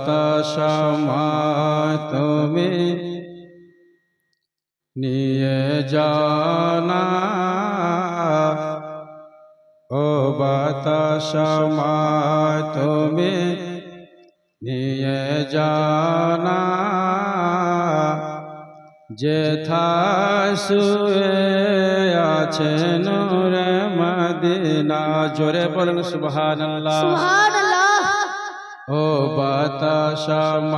বাতাসময় তুমি নিয়ে জানা, ও বাতাসময় তুমি নিয়ে জানা, যেথায় শুয়ে আছে নূরে মদিনা। জোরে বলুন সুবহানাল্লাহ। সুবহানাল্লাহ। ও বাতাসময়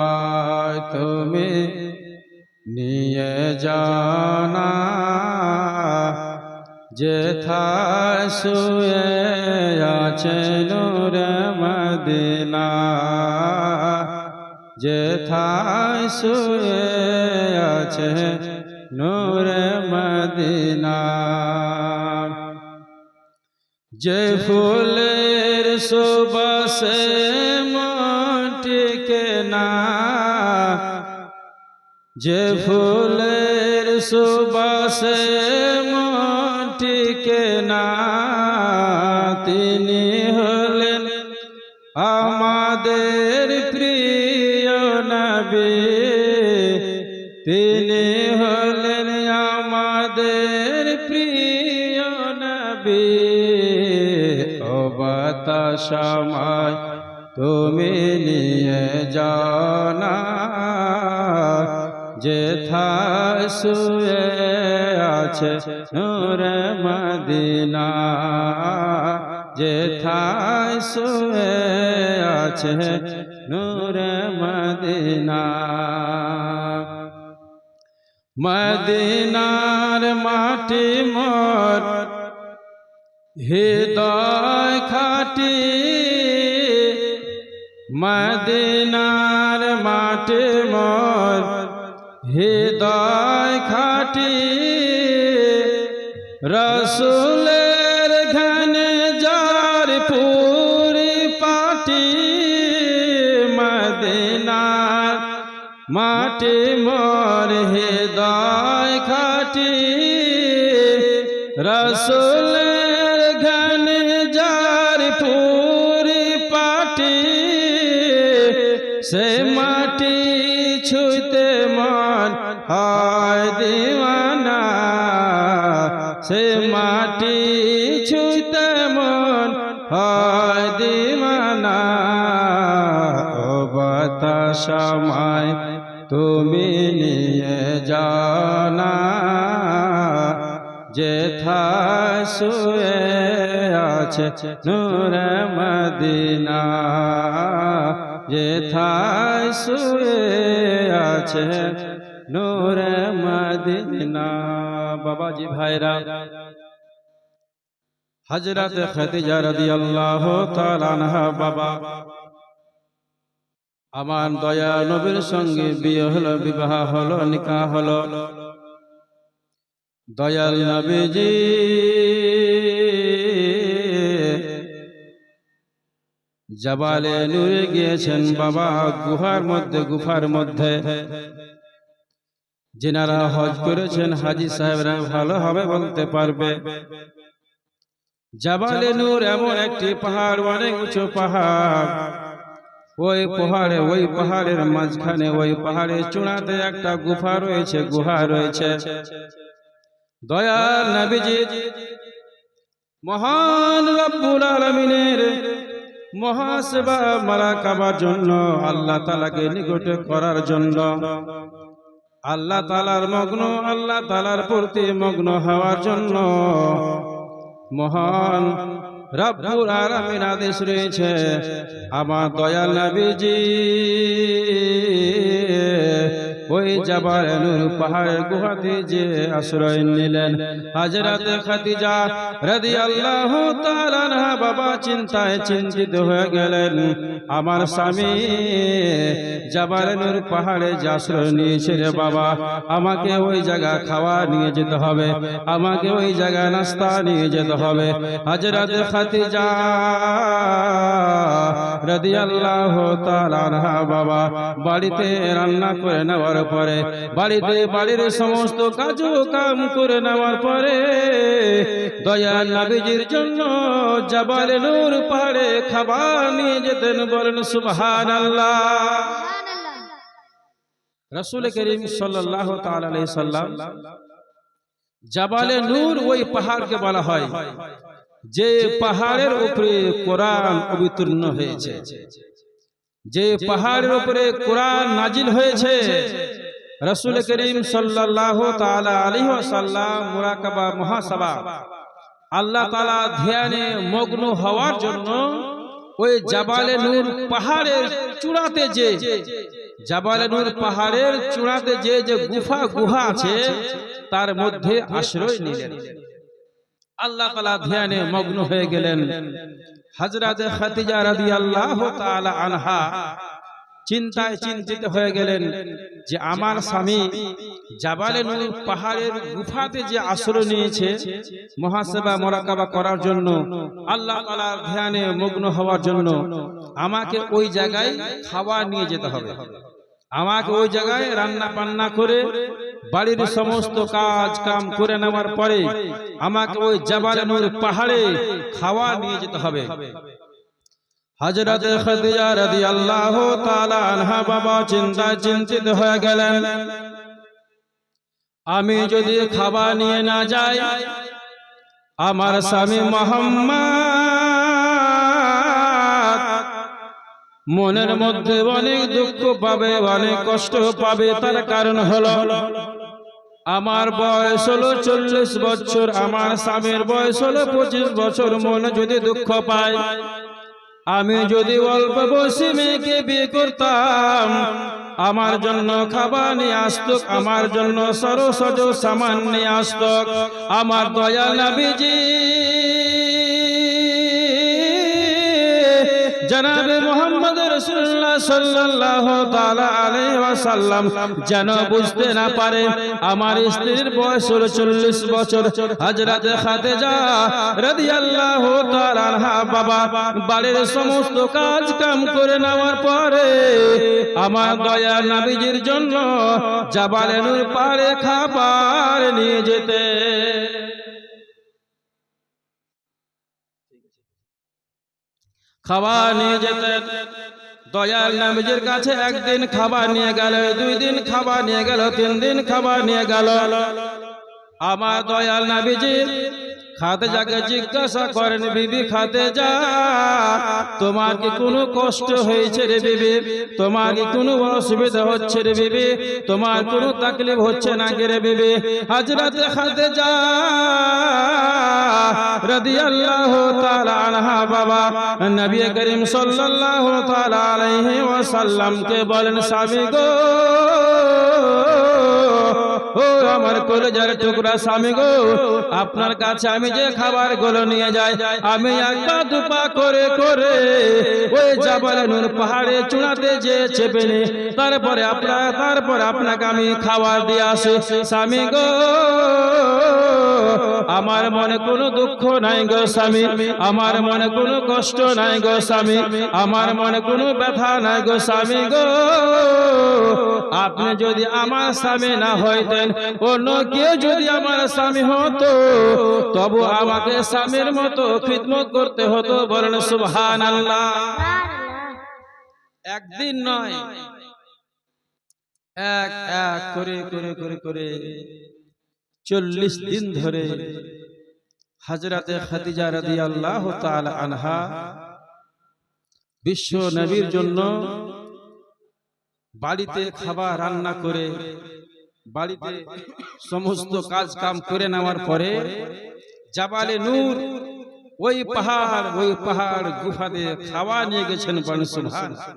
তুমি নিয়ে জানা, যেথায় শুয়ে আছে নূরে মদিনা, যেথায় শুয়ে আছে নূরে মদিনা। যে ফুলের সুবাসে মন টিকে না, যে ফুলের সুবাসে মন টিকে না, তিনি হলেন আমাদের প্রিয় নবী, তিনি হলেন আমাদের প্রিয় নবী। ও বাতাসময় তুমি নিয়ে জানা, যেথায় শুয়ে আছে নূরে মদিনা, যেথায় শুয়ে আছে নূরে মদিনা। মদিনার মাটি মোর হৃদয় খাটি, মদিনার মাটি মোর হৃদয় খাটি, রসুলের ঘনে যার পুরি পাটি, মদিনার মাটি মোর হৃদয় খাটি, রসুলের ঘনে যার পুরি পাটি, সে মাটি ছুঁতে মন হয় দিওয়ানা, সে মাটি ছুঁতে মন হয় দিওয়ানা। ও বাতাসময় তুমি নিয়ে জানা, যেথায় শুয়ে আছে নূরে মদিনা, যেথায় শুয়ে আছে নূরে মদিনা। বাবাজি ভাইরা, হযরত খাদিজা রাদিয়াল্লাহু তাআলা আনহা বাবা, আমার দয়া নবীর সঙ্গে বিয়ে হলো, বিবাহ হলো, নিকাহ হলো। দয়াল নবীজি জাবালে নূরে গিয়েছেন বাবা, গুফার মধ্যে। যিনারা হজ করেছেন হাজী সাহেবরা ভালোভাবে বলতে পারবে, জাবালে নূর এমন একটি পাহাড়, অনেক উঁচু পাহাড়। ওই পাহাড়ের মাঝখানে, ওই পাহাড়ের চূড়াতে একটা গুহা রয়েছে। দয়াল নবীজি মহান রব্বুল আলামিনের মহাসেবা মারাকাবার জন্য, আল্লাহ তাআলাকে নিকটে করার জন্য, আল্লাহ তাআলার আল্লাহ তাআলার প্রতি মগ্ন হওয়ার জন্য মহান রব্বুল আলামিন আদেশ রয়েছে। আমার দয়াল নবীজি ওই জাবালে নূর পাহাড়ের গুহাতে যে আশ্রয় নিলেন। হযরত খাদিজা রাদিয়াল্লাহু তাআলা আনহা বাবা চিন্তায় চিন্তিত হয়ে গেলেন, আমার স্বামী জাবালে নূর পাহাড়ে যে আশ্রয় নিয়েছে রে বাবা, আমাকে ওই জায়গা খাওয়া নিয়ে যেতে হবে, আমাকে ওই জায়গায় নাস্তা নিয়ে যেতে হবে। হযরত খাদিজা রাদিয়াল্লাহু তাআলা আনহা বাবা বাড়িতে রান্না করে নেওয়ার পরে, বাড়িতে বাড়ির সমস্ত কাজ কাম করে নেওয়ার পরে দয়াল নবীজির জন্য জাবালে নূর পাহাড়ে খাবার নিয়ে যেতেন। বলেন সুবহানাল্লাহ। রাসূল করিম সাল্লাল্লাহু তাআলা আলাইহি সাল্লাম, জাবালে নূর ওই পাহাড়কে বলা হয় যে পাহাড়ের উপরে কোরআন অবতীর্ণ হয়েছে, যে পাহাড়ের উপরে কোরআন নাজিল হয়েছে। রাসূল করিম সাল্লাল্লাহু তাআলা আলাইহি ওয়াসাল্লাম মুরাকাবা মুহাসাবা আল্লাহ তাআলা ধ্যানে মগ্ন হওয়ার জন্য ওই জাবালে নূর পাহাড়ের চূড়াতে যে জাবালে নূর পাহাড়ের চূড়াতে যে গুহা আছে তার মধ্যে আশ্রয় নিলেন। আল্লাহ তাআলা ধ্যানে মগ্ন হয়ে গেলেন। হযরত খাদিজা রাদিয়াল্লাহু তাআলা আনহা চিন্তায় চিন্তিত হয়ে গেলেন যে আমার স্বামী জাবালে নূর পাহাড়ের গুফাতে যে আশ্রয় নিয়েছে মুহাসাবা মুরাকাবা করার জন্য, আল্লাহ তাআলার ধ্যানে মগ্ন হওয়ার জন্য, আমাকে ওই জায়গায় খাবার নিয়ে যেতে হবে। আমাকে ওই জায়গায় রান্না বান্না করে বাড়ির সমস্ত কাজ কাম করে নেওয়ার পরে আমাকে ওই জাবালে নূর পাহাড়ে খাবার নিয়ে যেতে হবে। হযরত খাদিজা রাদিয়াল্লাহু তাআলা আনহা বাবা চিন্তায় চিন্তিত হয়ে গেলেন, আমি যদি খাবার নিয়ে না যাই আমার স্বামী মুহাম্মদ মনের মধ্যে অনেক দুঃখ পাবে, অনেক কষ্ট পাবে। তার কারণ হলো আমার বয়স হলো 40 বছর, আমার স্বামীর বয়স হলো 25 বছর। মনে যদি দুঃখ পায়, আমি যদি অল্প বয়সী মেয়েকে বিয়ে করতাম আমার জন্য খাবার নিয়ে আসতো, আমার জন্য সরসজ সামান নিয়ে আসতো। আমার দয়াল নবীজি জনাবে মুহাম্মদ রাসূলুল্লাহ সাল্লাল্লাহু তাআলা আলাইহি ওয়াসাল্লাম যেন বুঝতে না পারে আমার স্ত্রীর বয়স হলো 40 বছর। হযরত খাদিজা রাদিয়াল্লাহু তাআলা আনহা বাবা বাড়ির সমস্ত কাজ কাম করে নেওয়ার পরে আমার দয়াল নবীজির জন্য জাবালে নূর পাহাড়ে খাবার নিয়ে যেতে খাবার নিয়ে যেতেন। দয়াল নবীজির কাছে একদিন খাবার নিয়ে গেল, 2 দিন খাবার নিয়ে গেল, 3 দিন খাবার নিয়ে গেল। আমার দয়াল নবীজি খাদিজাকে জিজ্ঞাসা করেন, বিবি খাদিজা তোমার কি কোনো কষ্ট হয়েছে রে বিবি? তোমার কি কোনো অসুবিধা হচ্ছে রে বিবি? তোমার কোনো তাকলিফ হচ্ছে না রে বিবি? হযরত খাদিজা রাদিয়াল্লাহু তাআলা আনহা বাবা নবী করিম সাল্লাল্লাহু তাআলা আলাইহি ওয়াসাল্লামকে বলেন, স্বামী গো, ও আমার কলিজার টুকরা স্বামী গো, আপনার কাছে আমি যে খাবার গুলো নিয়ে যাই আমি একটা দুপা করে করে ওই জাবালে নূর পাহাড়ে চূড়াতে যে চেপে নি, তারপরে আপনাকে আমি খাবার দিয়ে আসি। স্বামী গো, আমার মনে কোনো দুঃখ নাই গো স্বামী, আমার মনে কোনো কষ্ট নাই গো স্বামী, আমার মনে কোনো ব্যথা নাই গো স্বামী গো। আপনি যদি আমার স্বামী না হইতেন, অন্য কেউ যদি আমার স্বামী হতো, তবু আমাকে স্বামীর মতো খিদমত করতে হতো। বলেন সুবহানাল্লাহ। একদিন নয়, এক এক করে করে করে করে 40 দিন ধরে হযরতে খাদিজা রাদিয়াল্লাহু তাআলা আনহা বিশ্ব নবীর জন্য বাড়িতে খাবার রান্না করে বাড়িতে সমস্ত কাজ কাম করে নেওয়ার পরে জাবালে নূর ওই পাহাড় গুফাতে খাওয়া নিয়ে গেছেন। সুবহানাল্লাহ।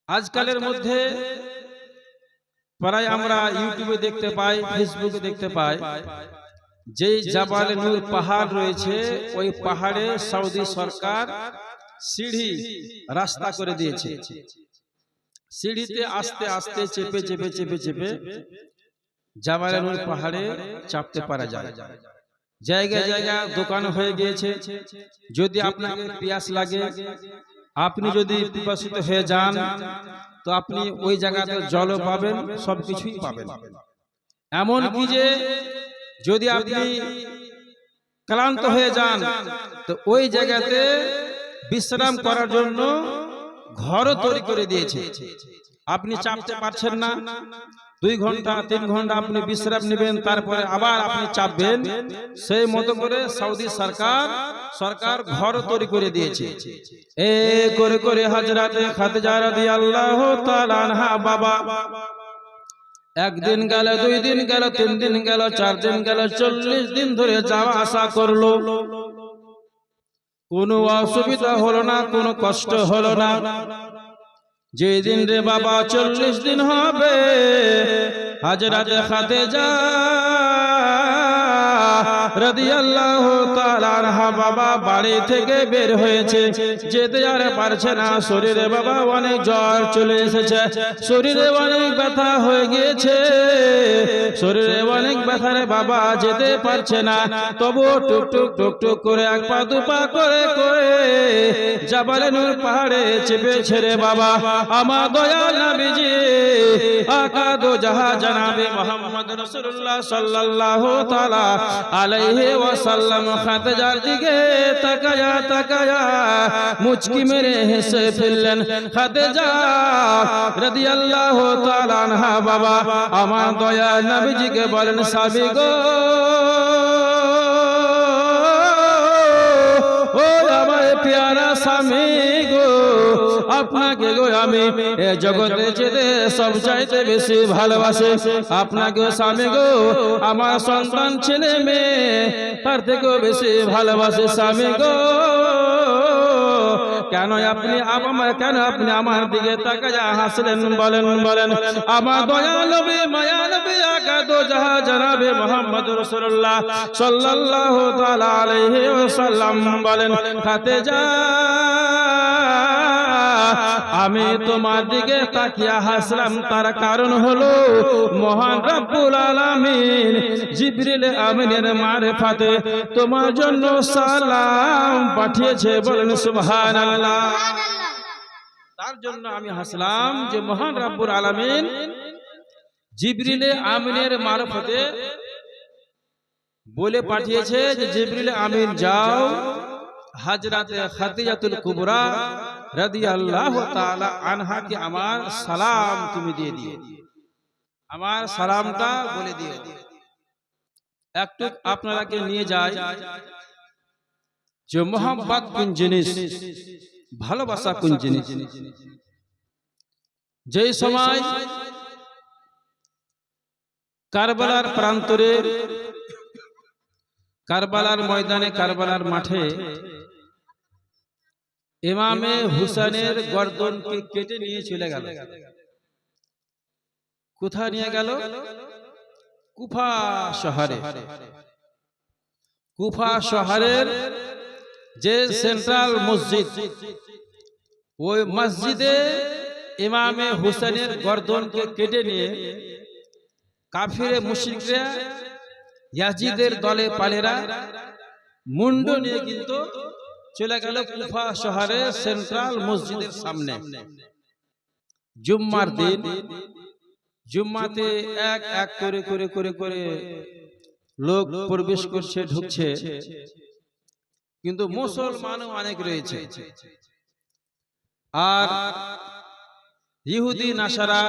আজকালের মধ্যে প্রায় আমরা ইউটিউবে দেখতে পাই, ফেসবুকে দেখতে পাই, যেই জাবালে নূর পাহাড় রয়েছে ওই পাহাড়ে সৌদি সরকার সিঁড়ি রাস্তা করে দিয়েছে। সিঁড়িতে আস্তে আস্তে চেপে চেপে চেপে চেপে জাবালে নূর পাহাড়ে চাপতে পারা যায়। জায়গায় জায়গায় দোকান হয়ে গিয়েছে। যদি আপনাকে পিয়াস লাগে, আপনি যদি পিপাসিত হয়ে যান, তো আপনি ওই জায়গাতে জলও পাবেন, সবকিছুই পাবেন। এমন কি যে যদি আপনি ক্লান্ত হয়ে যান, তো ওই জায়গাতে বিশ্রাম করার জন্য ঘরও তৈরি করে দিয়েছে। আপনি চাপতে পারছেন না, 2 ঘন্টা 3 ঘন্টা আপনি বিশ্রাম নেবেন, তারপরে আবার আপনি চাপবেন। সেই মতো করে সৌদি সরকার ঘর তৈরি করে দিয়েছে। এ করে করে হযরতে খাদিজা রাদিয়াল্লাহু তাআলা আনহা বাবা একদিন গেল, 2 দিন গেল, 3 দিন গেল, 4 দিন গেল, 40 দিন ধরে যাওয়া আসা করলো। কোনো অসুবিধা হলো না, কোনো কষ্ট হলো না। যেদিন রে বাবা 40 দিন হবে, হযরতে খাদিজা রাদিয়াল্লাহু তাআলা আনহা বাবা বাড়ি থেকে বের হয়েছে। যেতে আর পারছে না, শরীরে বাবা অনেক জ্বর চলে এসেছে, শরীরে অনেক ব্যথা হয়ে গিয়েছে, শরীরে অনেক ব্যথারে বাবা যেতে পারছে না। তবু টুকটুক টুকটুক করে 1 পা 2 পা করে করে জাবালে নূর পাহাড়ে চেপেছে রে বাবা আমার দয়াল নবীজি আকা দো জাহাঁ জনাবে মুহাম্মদ রাসূলুল্লাহ সাল্লাল্লাহু তাআলা আলাইহি ওয়াসাল্লাম খাদিজার দিকে তাকায়া তাকায়া মুচকি মেরে হেসে ফেললেন। খাদিজা রাদিয়াল্লাহু তাআলা আনহা বাবা আমার দয়াল নবীজিকে বলেন, স্বামী গো, ও আমার প্যারা স্বামী গো, আপনাকে গো আমি এ জগতে যেতে সবচাইতে বেশি ভালোবাসি। আপনাকে স্বামী গো আমার সন্তান ছেলে মেয়ে তার থেকেও বেশি ভালোবাসি। স্বামী গো, কেন আপনি আমার দিকে তাকায়া হাসলেন? বলেন বলেন। আমার দয়াল নবী মায়া নবী আকা দো জাহাঁ জনাবে মুহাম্মদ রাসূলুল্লাহ সাল্লাল্লাহু তাআলা আলাইহি ওয়াসাল্লাম বলেন, খাদিজা আমি তোমার দিকে তাকিয়া হাসলাম, তার কারণ হলো মহান রব্বুল আলামিন জিবরিল আমিনের মারফতে তোমার জন্য সালাম পাঠিয়েছে। বলেন সুবহানাল্লাহ। তার জন্য আমি হাসলাম যে মহান রব্বুল আলামিন জিবরিল আমিনের মারফতে বলে পাঠিয়েছে যে জিবরিল আমিন যাও হযরতে খাদিজাতুল কুবরা রাদিয়াল্লাহু তাআলা আনহাকে আমার সালাম তুমি দিয়ে দিও, আমার সালামটা বলে দিও। একটু আপনারাকে নিয়ে যায় যে মোহাম্মত কোন জিনিস, ভালোবাসা কোন জিনিস। যেই সময় কারবালার প্রান্তরে, কারবালার ময়দানে, কারবালার মাঠে ইমামে হুসেনের গর্দনকে কেটে নিয়ে চলে গেল। কোথায় নিয়ে গেল? কুফা শহরে। কুফা শহরের যে সেন্ট্রাল মসজিদ, ওই মসজিদে ইমামে হুসেনের গর্দনকে কেটে নিয়ে কাফিরে মুশরিকরা, ইয়াজিদের দলে পালেরা মুন্ড নিয়ে কিন্তু চলে গেল কুফা শহরের সেন্ট্রাল মসজিদের সামনে। জুম্মার দিন, জুম্মাতে এক এক করে করে করে করে লোক প্রবেশ করছে, ঢুকছে, কিন্তু মুসলমানও অনেক রয়েছে, আর ইহুদি নাসারা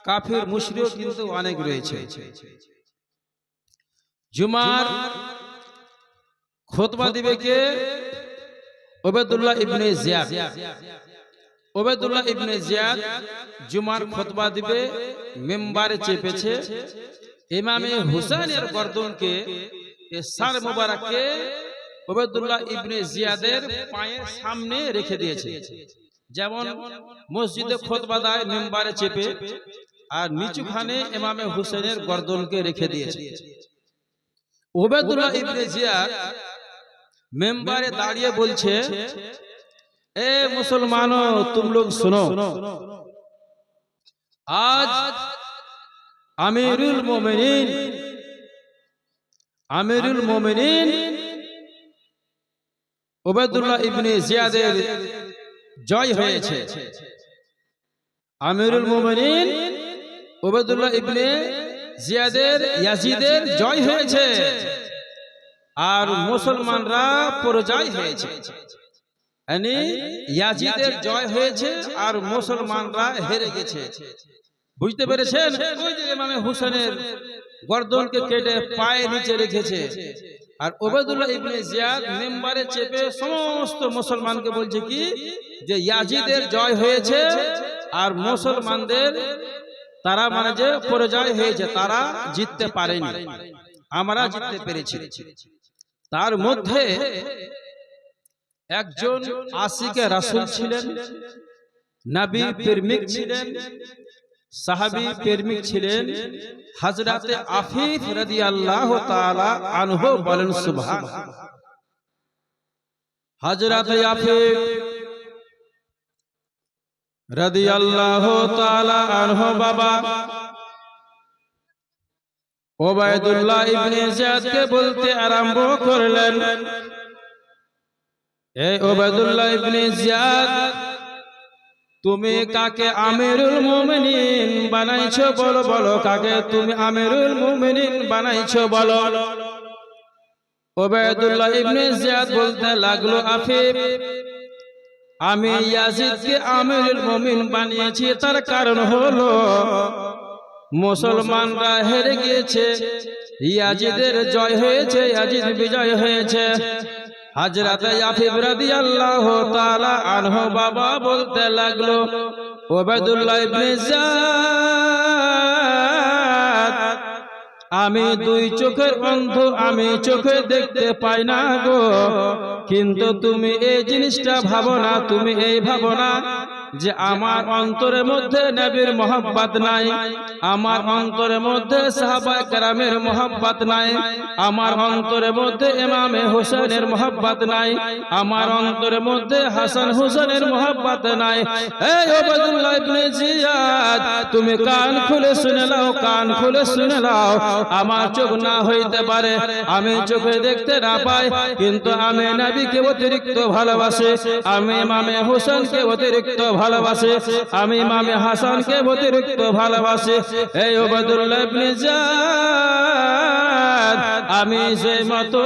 কাফির মুশরিক কিন্তু অনেক রয়েছে। জুমার খুতবা দিবে কে? উবাইদুল্লাহ ইবনে জিয়াদ। উবাইদুল্লাহ ইবনে জিয়াদ জুমার খুতবা দিবে, মিম্বারে চেপেছে, ইমামে হুসেনের গর্দনকে সার মুবারককে উবাইদুল্লাহ ইবনে জিয়াদের পায়ের সামনে রেখে দিয়েছে। যেমন মসজিদে খুতবা দেয় মিম্বারে চেপে, আর নিচুখানে ইমামে হুসেনের গর্দনকে রেখে দিয়েছে। উবাইদুল্লাহ ইবনে জিয়াদ মেম্বারে দাঁড়িয়ে বলছে, এ মুসলমানো তুম লোগ सुनो, आज আমিরুল মুমিনিন আমিরুল মুমিনিন উবাইদুল্লাহ ইবনে জিয়াদের জয় হয়েছে। আমিরুল মুমিনিন উবাইদুল্লাহ ইবনে জিয়াদের ইয়াজিদের জয় হয়েছে, আর মুসলমানরা পরাজয় হয়েছে। মানে ইয়াজিদের জয় হয়েছে আর মুসলমানরা হেরে গেছে। বুঝতে পেরেছেন? ওই যে ইমামে হুসেনের গর্দনকে কেটে পায়ে নিচে রেখেছে, আর উবাইদুল্লাহ ইবনে জিয়াদ মিম্বারে চেপে সমস্ত মুসলমানকে বলছে কি যে ইয়াজিদের জয় হয়েছে আর মুসলমানদের তারা মানে যে পরাজয় হয়েছে, তারা জিততে পারেনি, আমরা জিততে পেরেছি। তার মধ্যে একজন আশিকে রাসূল ছিলেন, নবী প্রেমিক ছিলেন, সাহাবী প্রেমিক ছিলেন, হযরতে আফীফ রাদিয়াল্লাহু তাআলা আনহু। বলেন সুবহানাল্লাহ। হযরতে আফীফ রাদিয়াল্লাহু তাআলা আনহু বাবা উবাইদুল্লাহ ইবনে জিয়াদকে বলতে আরম্ভ করলেন, এই উবাইদুল্লাহ ইবনে জিয়াদ, তুমি কাকে আমিরুল মুমিনিন বানাইছো বলো, বলো কাকে তুমি আমিরুল মুমিনিন বানাইছো বলো। উবাইদুল্লাহ ইবনে জিয়াদ বলতে লাগলো, আফীফ, আমি ইয়াজিদকে আমিরুল মুমিন বানিয়েছি, তার কারণ হলো মুসলমানরা হেরে গিয়েছে, ইয়াজিদের জয় হয়েছে, ইয়াজিদ বিজয় হয়েছে। হযরতে আফীফ রাদিয়াল্লাহু তাআলা আনহু বাবা বলতে লাগলো, উবাইদুল্লাহ ইবনে জিয়াদ, আমি দুই চোখের অন্ধ, আমি চোখে দেখতে পাই না গো, কিন্তু তুমি এই জিনিসটা ভাবো না, তুমি এই ভাবো না যে আমার অন্তরের মধ্যে নবীর মহব্বত নাই, আমার অন্তরের মধ্যে সাহাবায়ে কেরামের মহব্বত নাই, আমার অন্তরের মধ্যে ইমামে হোসেনের মহব্বত নাই, আমার অন্তরের মধ্যে হাসান হুসেনের মহব্বত নাই। এই উবাইদুল্লাহ ইবনে জিয়াদ, তুমি কান খুলে শুনে নাও, কান খুলে শুনে নাও। আমার চোখ না হইতে পারে, আমি চোখে দেখতে না পাই, কিন্তু আমি নবীকে অতিরিক্ত ভালোবাসি, আমি ইমামে হোসেনকে অতিরিক্ত ভালোবাসে, আমি ইমামে হাসানকে অতিরিক্ত ভালোবাসে। এই উবাইদুল্লাহ ইবনে জিয়াদ, আমি যে মতো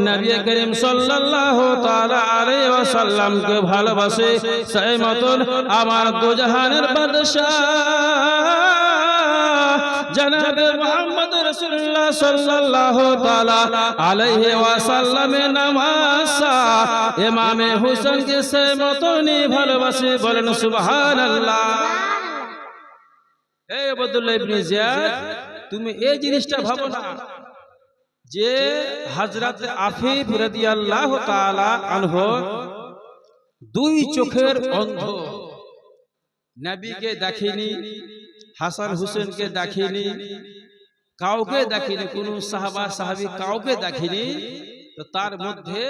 নবী করিম সাল্লাল্লাহু তাআলা আলাইহি ওয়াসাল্লামকে ভালোবাসে, সেই মতন আমার দু জাহানের বাদশা জনাবে মুহাম্মদ রাসূলুল্লাহ সাল্লাল্লাহু তাআলা আলাইহি ওয়াসাল্লামের নামাসা ইমামে হোসেনকে সেই মতনই ভালোবাসে। বলেন সুবহানাল্লাহ। এই উবাইদুল্লাহ ইবনে জিয়াদ, তুমি এই জিনিসটা ভাবো না যে হযরত আফীফ রাদিয়াল্লাহু তাআলা আনহু দুই চোখের অন্ধ, নবীকে দেখিনি, হাসান হুসেনকে দেখিনি, কাউকে দেখিনি, কোন সাহাবা সাহাবী কাউকে দেখিনি, তো তার মধ্যে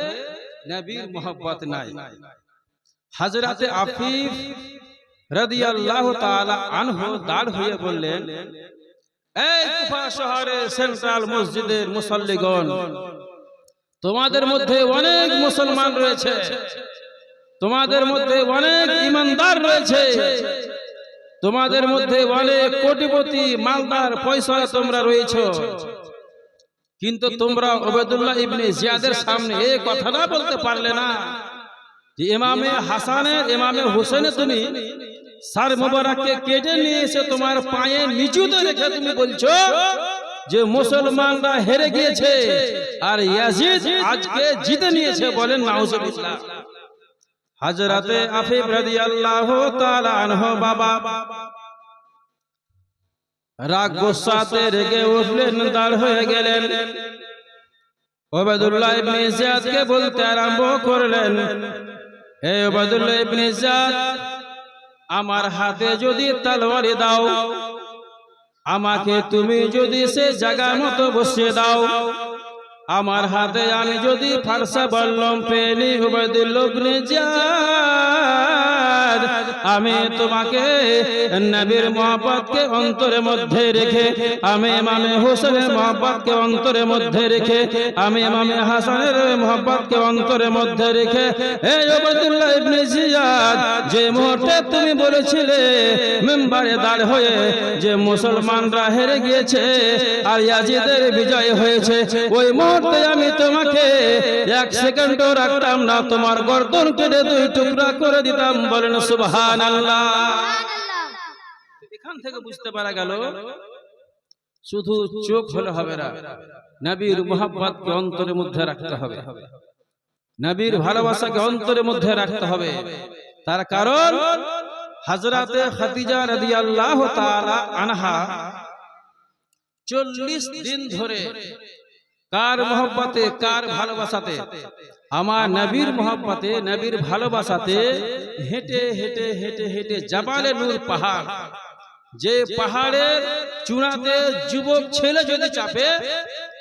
নবীর মহব্বত নাই। হযরতে আফীফ রাদিয়াল্লাহু তাআলা আনহু দাঁড় হয়ে বললেন, এই কুফা শহরের সেন্ট্রাল মসজিদের মুসল্লিগণ, তোমাদের মধ্যে অনেক মুসলমান রয়েছে, তোমাদের মধ্যে অনেক ঈমানদার রয়েছে, তোমাদের মধ্যে অনেক কোটিপতি মালদার পয়সা তোমরা রয়েছো, কিন্তু তোমরা উবাইদুল্লাহ ইবনে জিয়াদের সামনে এই কথাটা বলতে পারলে না যে ইমামে হাসানের ইমামে হোসেনের তুমি সার মুবারককে কেটে নিয়ে এসে তোমার পায়ে নিচুতে রেখে তুমি বলছো যে মুসলমানরা হেরে গিয়েছে আর ইয়াজিদ আজকে জিতে নিয়েছে। বলেন নাউজুবিল্লাহ। হযরতে আফীফ রাদিয়াল্লাহু তাআলা আনহু বাবা রাগ গোসাতে রেগে উঠলেন, দাঁড় হয়ে গেলেন, উবাইদুল্লাহ ইবনে জিয়াদকে বলতে আরম্ভ করলেন, হে উবাইদুল্লাহ ইবনে জিয়াদ, আমার হাতে যদি তলোয়ার দাও, আমাকে তুমি যদি সে জায়গা মতো বসিয়ে দাও, আমার হাতে আমি যদি ফারসা বল্লম পেনি, উবাইদুল্লাহ ইবনে জিয়াদ আমি তোমাকে নবীর মহব্বতকে অন্তরের মধ্যে রেখে, আমি ইমামে হোসেনের মহব্বতকে অন্তরের মধ্যে রেখে, আমি ইমামে হাসানের মহব্বতকে অন্তরের মধ্যে রেখে, এই উবাইদুল্লাহ ইবনে জিয়াদ, যে মুহূর্তে তুমি বলেছিলে মিম্বারে দাঁড় হয়ে যে মুসলমানরা হেরে গিয়েছে আর ইয়াজিদের বিজয় হয়েছে, ওই মুহূর্তে আমি তোমাকে এক সেকেন্ডও রাখতাম না, তোমার গর্দন কেটে দুই টুকরা করে দিতাম। বলেন সুবহানাল্লাহ। এখান থেকে বুঝতে পারা গেল শুধু চোখ হলে হবে না, নবীর মুহাব্বতকে অন্তরের মধ্যে রাখতে হবে, নবীর ভালোবাসাকে অন্তরের মধ্যে রাখতে হবে। তার কারণ হযরতে খাদিজা রাদিয়াল্লাহু তাআলা আনহা 40 দিন ধরে কার মহব্বতে, কার ভালোবাসাতে, আমার নবীর মহব্বতে, নবীর ভালোবাসাতে হেঁটে হেঁটে হেঁটে হেঁটে জাবালে নূর পাহাড়, যে পাহাড়ের চূড়াতে যুবক ছেলে যদি চাপে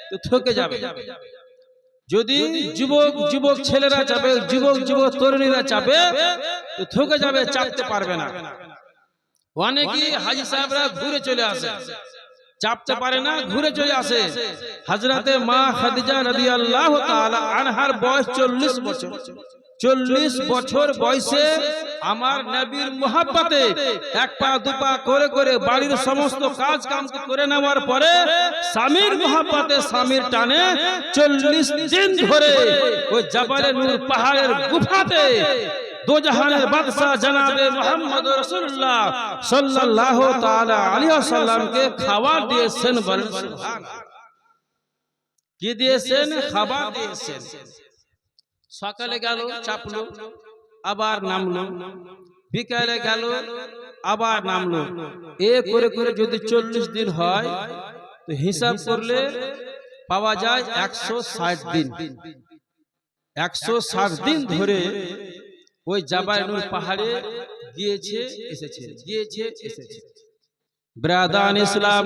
তো থকে যাবে, যদি যুবক ছেলেরা চাপে, যুবক তরুণীরা চাপে তো থকে যাবে, চাপতে পারবে না। অনেকেই হাজী সাহেবরা ঘুরে চলে আসে, চাপতে পারে না, ঘুরে চলে আসে। হযরতে মা খাদিজা রাদিয়াল্লাহু তাআলা আনহার বয়স 40 বছর। 40 বছর বয়সে আমার নবীর মুহাব্বতে এক পা দুপা করে করে বাড়ির সমস্ত কাজ কাম করে নেওয়ার পরে স্বামীর মুহাব্বতে, স্বামীর টানে 40 দিন ধরে ওই জাবালে নূর পাহাড়ের গুফাতে দো জাহানের বাদশা জনাবে মুহাম্মদ রাসূলুল্লাহ সাল্লাল্লাহু তাআলা আলাইহি ওয়াসাল্লামকে খাবার দিয়েছেন। বলেন সুবহানাল্লাহ। কি দিয়েছেন? খাবার দিয়েছেন। সকালে গেল, চাপলো, আবার নামলো, বিকালে গেল, আবার নামলো, এ করে করে যদি 40 দিন হয় তো হিসাব করলে পাওয়া যায় 160 দিন। 160 দিন ধরে ওই জাবালে নূর পাহাড়ে গিয়েছে এসেছে, গিয়েছে এসেছে। ব্রাদান ইসলাম,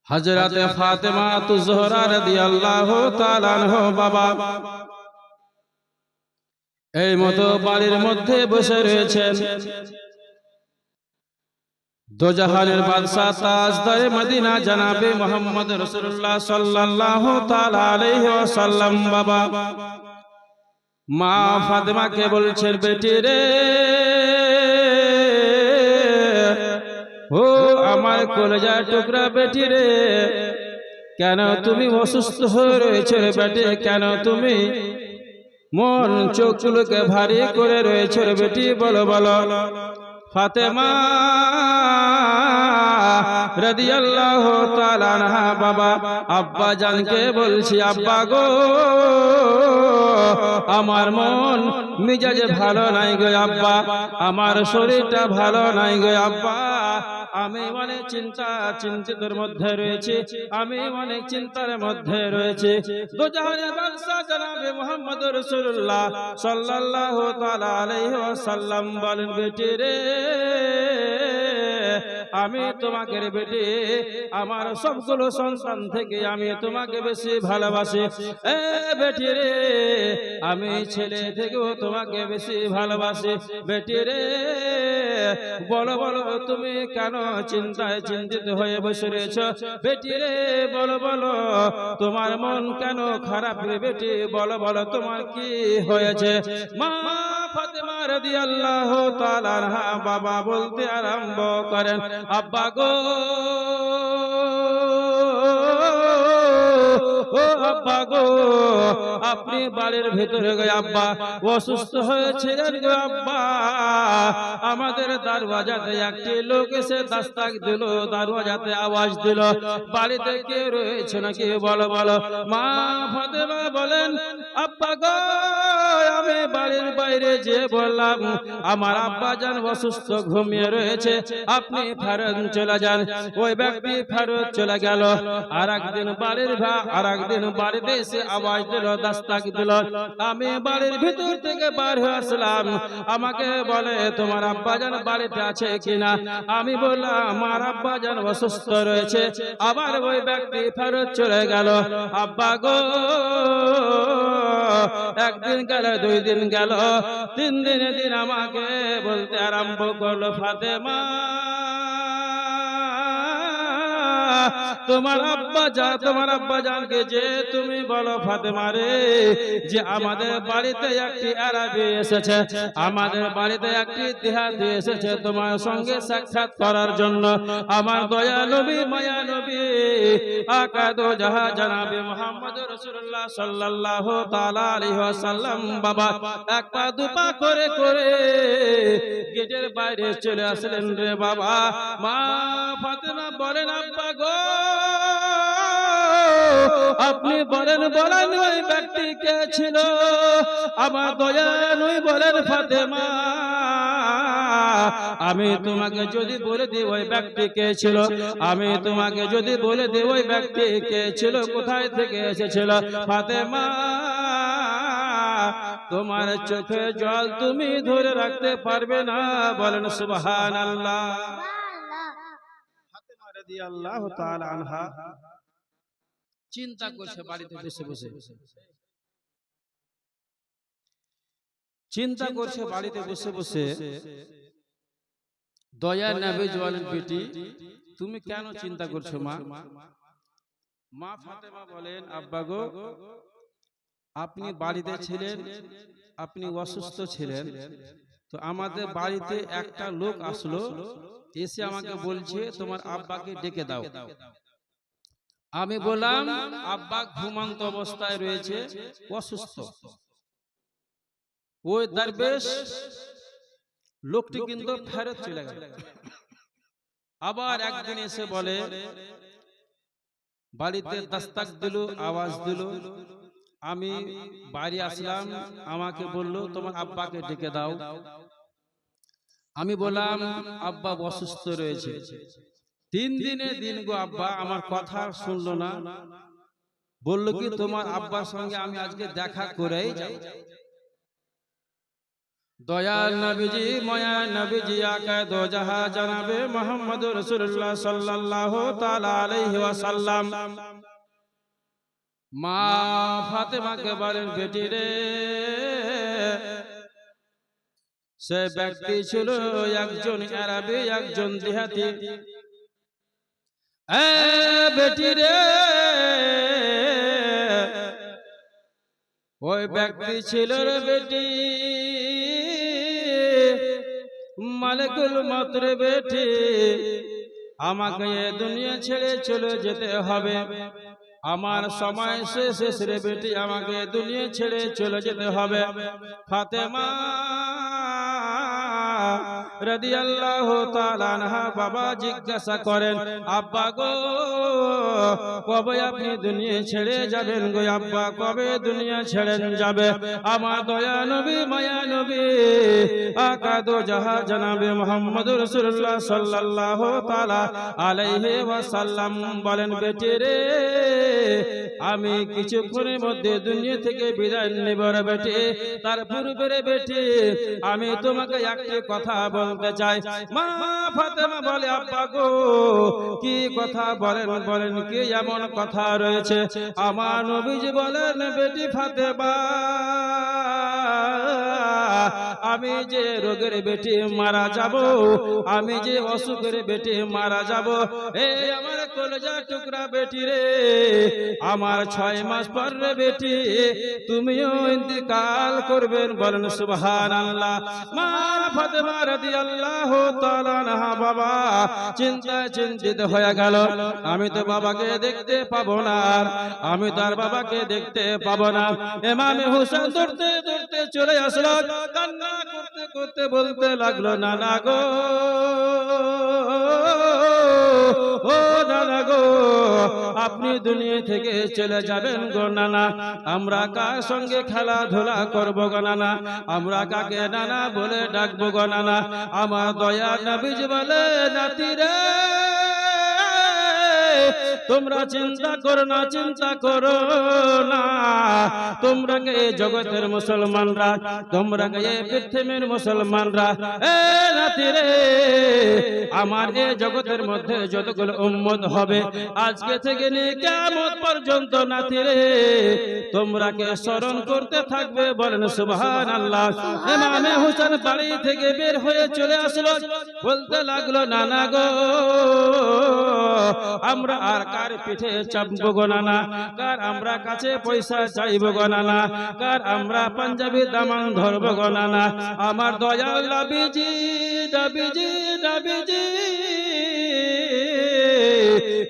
হযরতে ফাতেমা তুজহরা রাদিয়াল্লাহু তাআলা আনহা বাবা এই মতো বাড়ির মধ্যে বসে রয়েছেন। দো জাহানের বাদশা তাজদারে মদিনা জনাবে মুহাম্মদ রাসূলুল্লাহ সাল্লাল্লাহু তাআলা আলাইহি ওয়াসাল্লাম বাবা মা ফাতেমাকে বলছেন, বেটি রে, ও আমার কলেজার টুকরা বেটি রে, কেন তুমি অসুস্থ হয়ে রয়েছে রে বেটি? কেন তুমি মন চোখগুলোকে ভারী করে রয়েছে রে বেটি? বলো বলো। ফাতেমা রাদিয়াল্লাহু তাআলা আনহা বাবা আব্বা জানকে বলছি, আব্বা গো, আমার মন মিজাজে ভালো নাই গো আব্বা, আমার শরীরটা ভালো নাই গো আব্বা, আমি অনেক চিন্তার মধ্যে রয়েছে, আমি অনেক চিন্তার মধ্যে রয়েছে। দো জাহানের বাদশা জনাবে মুহাম্মদ রাসূলুল্লাহ সাল্লাল্লাহু তাআলা আলাইহি ওয়াসাল্লাম বলেন, বেটি রে, আমি তোমাকে রে বেটি, আমার সবগুলো সন্তান থেকে আমি তোমাকে বেশি ভালোবাসি। এ বেটি রে, আমি ছেলে থেকেও তোমাকে বেশি ভালোবাসি। বেটি রে, বলো বলো, তুমি কেন চিন্তিত হয়ে বসে রয়েছ? বেটি রে, বলো বলো, তোমার মন কেন খারাপ রে বেটি? বলো বলো, তোমার কি হয়েছে? মা ফাতেমা রাদিয়াল্লাহু তাআলা আনহা বাবা বলতে আরম্ভ করেন, আব্বা গো, ও আব্বা গো, আপনি বাড়ির ভেতরে গিয়ে আব্বা অসুস্থ হয়েছিলেন গো আব্বা, আমাদের দরওয়াজাতে একটি লোক এসে দাস্তাক দিল, দরওয়াজাতে আওয়াজ দিল, বাড়িতে কে রয়েছে নাকি? বলো বলো। মা ফাতেমা বলেন, আব্বা গো, আমি বাড়ির বাইরে যে বললাম আমার আব্বা জান অসুস্থ, ঘুমিয়ে রয়েছে, আপনি ফেরত চলে যান। ওই ব্যক্তি ফেরত চলে গেল। আর একদিন বাড়িতে এসে আওয়াজ দিল, দাস্তাক দিল। আমি বাড়ির ভিতর থেকে বার হয়ে আসলাম, আমাকে বলে, তোমার আব্বা জান বাড়িতে আছে কিনা? আমি বললাম, আমার আব্বা জান অসুস্থ রয়েছে। আবার ওই ব্যক্তি ফেরত চলে গেল। আব্বা গো, একদিন গেল, 2 দিন গেল, 3 দিনের দিন আমাকে বলতে আরম্ভ করলো, ফাতেমা তোমার আব্বা জানকে যে তুমি বলো ফাতেমা রে, যে আমাদের বাড়িতে একটি আরবি এসেছে, আমাদের বাড়িতে একটি দেহাতি এসেছে তোমার সঙ্গে সাক্ষাৎ করার জন্য। আমার দয়া নবী মায়া নবী আকা দো জাহা জনাবে মুহাম্মদ রাসূলুল্লাহ সাল্লাল্লাহু তাআলা আলাইহি ওয়াসাল্লাম বাবা এক পা দুপা করে করে গেটের বাইরে চলে আসলেন রে বাবা। মা ফাতেমা বলেন, আব্বা গো আপনি বলেন ওই ব্যক্তি কে ছিল? আমার দয়ালু বলেন, ফাতেমা আমি তোমাকে যদি বলে দিই ওই ব্যক্তি কে ছিল, আমি তোমাকে যদি বলে দিই ওই ব্যক্তি কে ছিল, কোথায় থেকে এসেছিল, ফাতেমা তোমার চোখে জল তুমি ধরে রাখতে পারবে না। বলেন সুবহানাল্লাহ। ফাতেমা রাদিয়াল্লাহু তাআলা আনহা চিন্তা করছে বাড়িতে বসে বসে, চিন্তা করছে বাড়িতে বসে বসে। দয়ার নবী বলেন, বেটি তুমি কেন চিন্তা করছো মা? মা ফাতেমা বলেন, আব্বা গো আপনি বাড়িতে ছিলেন, আপনি অসুস্থ ছিলেন, তো আমাদের বাড়িতে একটা লোক আসলো, এসে আমাকে বলছে তোমার আব্বাকে ডেকে দাও। আমি বললাম আব্বা ঘুমন্ত অবস্থায় রয়েছে, অসুস্থ। ওই দরবেশ লোকটি কিন্তু ফেরত চলে গেল। আবার একদিন এসে বলে, বাড়িতে দস্তক দিল, আওয়াজ দিল, আমি বাড়ি আসলাম, আমাকে বলল তোমার আব্বাকে ডেকে দাও। আমি বললাম আব্বা অসুস্থ রয়েছে। 3 দিনের দিন গো আব্বা আমার কথা শুনলো না, বলল কি তোমার আব্বার সঙ্গে আমি আজকে দেখা করেই যাব। দয়াল নবীজি মায়া নবীজি আকা দো জাহা জনাবে মুহাম্মদ রাসূলুল্লাহ সাল্লাল্লাহু তাআলা আলাইহি ওয়াসাল্লাম মা ফাতেমাকে বলেন, বেটি রে সে ব্যক্তি ছিল একজন আরবি, একজন দেহাতি। বেটি রে ওই ব্যক্তি ছিল রে বেটি মালিকুল মউত রে বেটি, আমাকে এ দুনিয়া ছেড়ে চলে যেতে হবে, আমার সময় শেষ রে বেটি, আমাকে দুনিয়া ছেড়ে চলে যেতে হবে। ফাতেমা রাদিয়াল্লাহু তাআলা আনহা বাবা জিজ্ঞাসা করেন, আব্বা গো কবে আপনি দুনিয়া ছেড়ে যাবেন গো আব্বা, কবে দুনিয়া ছেড়ে যাবে? আমার দয়া নবী মায়া নবী আকা দো জাহা জনাবে মুহাম্মদ রাসূলুল্লাহ সাল্লাল্লাহু তাআলা আলাইহি ওয়াসাল্লাম বলেন, বেটি রে আমি কিছুক্ষণের মধ্যে দুনিয়া থেকে বিদায় নেব রে বেটি, তার পূর্বে রে বেটি আমি তোমাকে একটি কথা বলতে চাই। মা ফাতেমা বলে, আব্বা গো কি কথা বলেন, বলেন কি এমন কথা রয়েছে? আমার নবীজি বলেন, বেটি ফাতেমা আমি যে রোগের বেটি মারা যাব, আমি যে অসুখের বেটি মারা যাব, এই আমার কলেজা টুকরা বেটি রে, আমার 6 মাস পর রে বেটি তুমিও ইন্তেকাল করবেন। বলেন সুবহানাল্লাহ। মা ফাতেমা রাদিয়াল্লাহু তাআলা আনহা বাবা চিন্তিত হয়ে গেল, আমি তো বাবাকে দেখতে পাবো না, আমি তার বাবাকে দেখতে পাবো না। ইমামে হোসেন দৌড়তে দৌড়তে চলে আসলো, কান্না করতে করতে বলতে লাগলো, নানা গো ও নানা গো আপনি দুনিয়া থেকে চলে যাবেন গো নানা, আমরা কার সঙ্গে খেলাধুলা করবো গো নানা, আমরা কাকে নানা বলে ডাকবো গো নানা? আমার দয়া নবীজি বলে, নাতি রে তোমরা চিন্তা করো না, চিন্তা করো না। তোমরা কে এই জগতের মুসলমানরা, তোমরা কে এই পৃথিবীর মুসলমানরা, এ নাতি রে, আমার এই জগতের মধ্যে যতগুলো উম্মত হবে আজকে থেকে নিয়ে কিয়ামত পর্যন্ত নাতি রে, তোমরা কে স্মরণ করতে থাকবে। বলেন সুবহানাল্লাহ। ইমামে হোসেন বাড়ি থেকে বের হয়ে চলে আসলো, বলতে লাগলো, নানা গো, আমরা আর কার পিঠে চাপবো গো নানা, কার আমরা কাছে পয়সা চাইবো গো নানা, কার আমরা পাঞ্জাবি দামান ধরবো গো নানা। আমার দয়াল নবীজি, নবীজি, নবীজি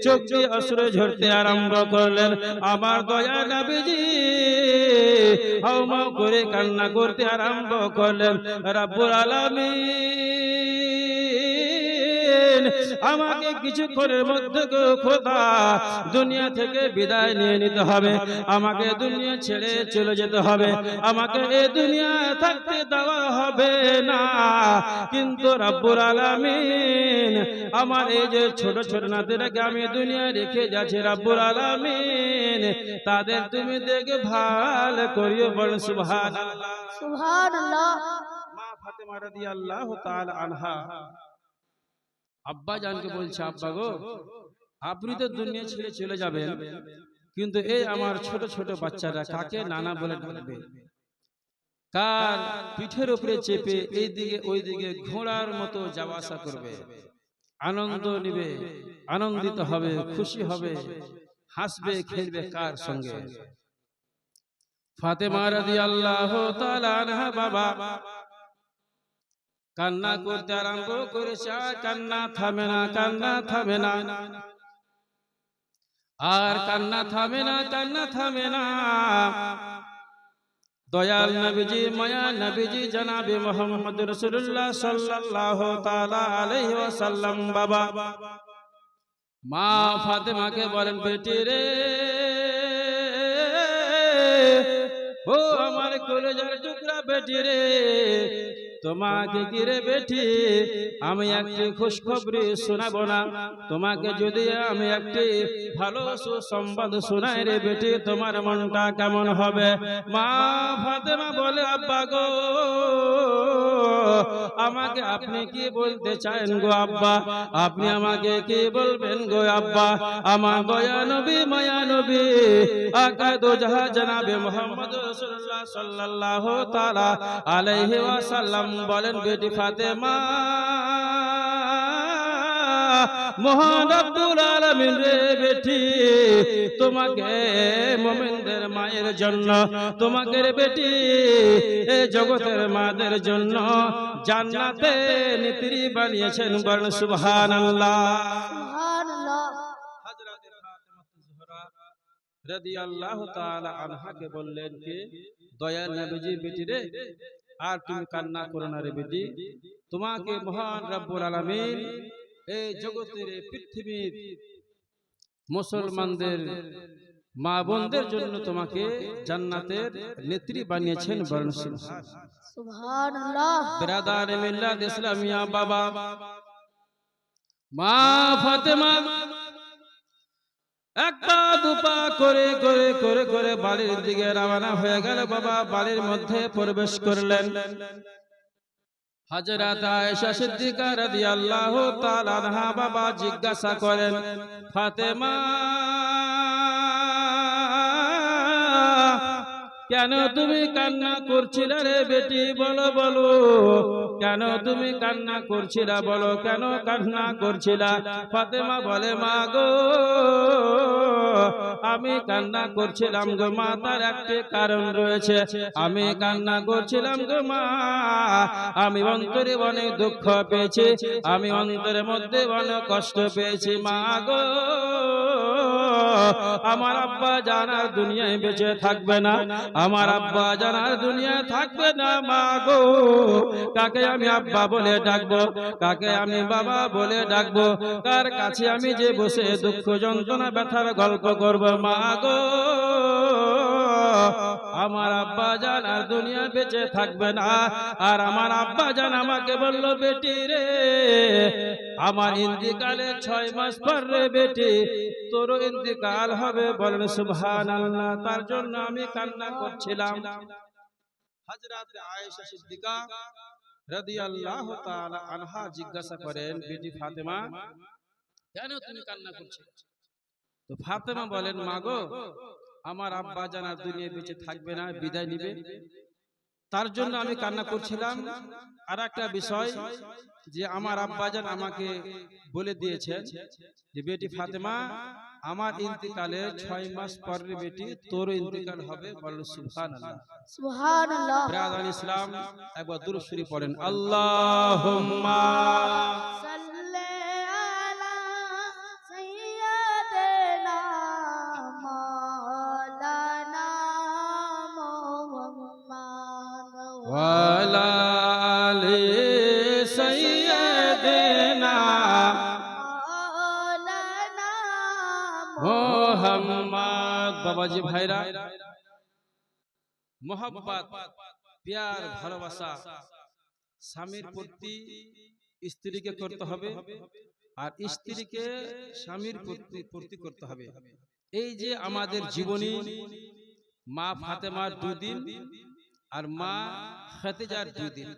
চোখ দিয়ে অশ্রু ঝরতে আরম্ভ করলেন। আমার দয়া নবীজি হাউমাউ করে কান্না করতে আরম্ভ করলেন। রব্বুল আলামিন আমাকে কিছুক্ষণের মধ্যে গো খোদা দুনিয়া থেকে বিদায় নিয়ে নিতে হবে, আমাকে দুনিয়া ছেড়ে চলে যেতে হবে, আমাকে এই দুনিয়ায় থাকতে দেওয়া হবে না। কিন্তু রব্বুল আলামিন আমার এই যে ছোট ছোট নাতিরাকে আমি দুনিয়ায় রেখে যাচ্ছি, রব্বুল আলামিন তাদের তুমি দেখে ভালো করিও। বল সুবহানাল্লাহ, সুবহানাল্লাহ। মা ফাতেমা রাদিয়াল্লাহু তাআলা আনহা আব্বা জানকে বলছে, আব্বা গো, আপনি তো দুনিয়া ছেড়ে চলে যাবেন, কিন্তু এই আমার ছোট ছোট বাচ্চারা কাকে নানা বলে ডাকবে, কার পিঠের উপরে চেপে এইদিকে ওইদিকে ঘোড়ার মতো যাওয়া আসা করবে, আনন্দ নিবে, আনন্দিত হবে, খুশি হবে, হাসবে, খেলবে কার সঙ্গে? ফাতেমা রাদিয়াল্লাহু তাআলা আনহা বাবা কান্না করতে আরম্ভ করেছে, আর কান্না থামে না, কান্না থামে না, আর কান্না থামে না, কান্না থামে না। দয়াল নবীজি, মায়া নবীজি জনাবে মুহাম্মদ রাসূলুল্লাহ সাল্লাল্লাহু তাআলা আলাইহি ওয়াসাল্লাম বাবা মা ফাতেমাকে বলেন, বেটি রে, ও আমার কলেজার টুকরা বেটি রে, তোমাকে কি রে বেটি আমি একটি খুশখবরি শোনাবো না? তোমাকে যদি আমি একটি ভালো সুসংবাদ শোনাই রে বেটি, তোমার মনটা কেমন হবে? মা ফাতেমা বলে, আব্বা গো, আমাকে আপনি কি বলতে চান গো আব্বা? আপনি আমাকে কি বলবেন গো আব্বা? আমার দয়া নবী, মায়া নবী, আকা দো জাহান জনাবে মুহাম্মদ রাসূলুল্লাহ সাল্লাল্লাহু তাআলা আলাইহি ওয়াসাল্লাম বলেন, বেটি ফাতেমা, মহান রব্বুল আলামিন রে বেটি, তোমাকে মুমিনদের মায়ের জন্য, তোমাকে রে বেটি এই জগতের মাদের জন্য জান্নাতে নেত্রী বানিয়েছেন। বলেন সুবহানাল্লাহ, সুবহানাল্লাহ। হযরত ফাতেমা জোহরা রাদিয়াল্লাহু তাআলা আনহাকে বললেন কি, দয়াল নবীজি বেটি রে, আর তুমি কান্না করো না রে বেটি, তোমাকে মহান রব্বুল আলামিন এই জগতের পৃথিবীর মুসলমানদের মা বোনদের জন্য তোমাকে জান্নাতের নেত্রী বানিয়েছেন। বলেন সুবহানাল্লাহ। বিরাদার মিল্লাত ইসলামিয়া বাবা মা ফাতেমা এক পা দুপা করে করে করে করে বাড়ির দিকে রওনা হয়ে গেল। বাবা বাড়ির মধ্যে প্রবেশ করলেন। হযরত আয়েশা সিদ্দিকা রাদিয়াল্লাহু তাআলা আনহা বাবা জিজ্ঞাসা করেন, ফাতেমা, কেন তুমি কান্না করছিলে রে বেটি? বলো বলো, কেন তুমি কান্না করছিলা? বলো, কেন কান্না করছিলা? ফাতেমা বলে, মা গো, আমি কান্না করছিলাম গো মা, তার একটি কারণ রয়েছে। আমি কান্না করছিলাম গো মা, আমি অন্তরে অনেক দুঃখ পেয়েছি, আমি অন্তরের মধ্যে অনেক কষ্ট পেয়েছি মা গো। আমার আব্বা জানার দুনিয়ায় বেঁচে থাকবে না, আমার আব্বা জানার দুনিয়ায় থাকবে না মা গো। কাকে আমি আব্বা বলে ডাকবো, কাকে আমি বাবা বলে ডাকবো, কার কাছে আমি যে বসে দুঃখ যন্ত্রণা ব্যথার গল্প করব মা গো। আমার আব্বা জান আর দুনিয়া বেঁচে থাকবে না। আর আমার আব্বা জান আমাকে বলল, বেটি রে, আমার ইন্তিকালের 6 মাস পর রে বেটি তোরও ইন্তিকাল হবে। বলেন সুবহানাল্লাহ। তার জন্য আমি কান্না করছিলাম। হযরত আয়েশা সিদ্দিকা রাদিয়াল্লাহু তাআলা আনহা জিজ্ঞাসা করেন, বেটি ফাতেমা, কেন তুমি কান্না করছো? তো ফাতেমা বলেন, মা গো, আমার আব্বা জান আর দুনিয়ায় বেঁচে থাকবে না, বিদায় নিবে, তার জন্য আমি কান্না করছিলাম। আর একটা বিষয়, যে আমার আব্বা জান আমাকে বলে দিয়েছেন যে বেটি ফাতেমা, আমার ইন্তিকালে 6 মাস পরে বেটি তোর ইন্তিকাল হবে। বলেন সুবহানাল্লাহ। সুবহানাল্লাহ। ব্রাদার ইসলাম, একবার দুরূদ শরীফ পড়েন। আল্লাহুম্মা সাল্লি আলা সাইয়্যিদিনা মাওলানা মুহাম্মদ ওয়া আলা আলি সাইয়্যিদিনা মাওলানা মুহাম্মদ। বাবাজি ভাইরা, মোহাব্বত, প্যার, ভালোবাসা স্বামীর প্রতি স্ত্রীকে করতে হবে, আর স্ত্রীকে স্বামীর প্রতি করতে হবে। এই যে আমাদের জীবনী, মা ফাতেমার 2 দিন আর মা খাদিজার 2 দিন,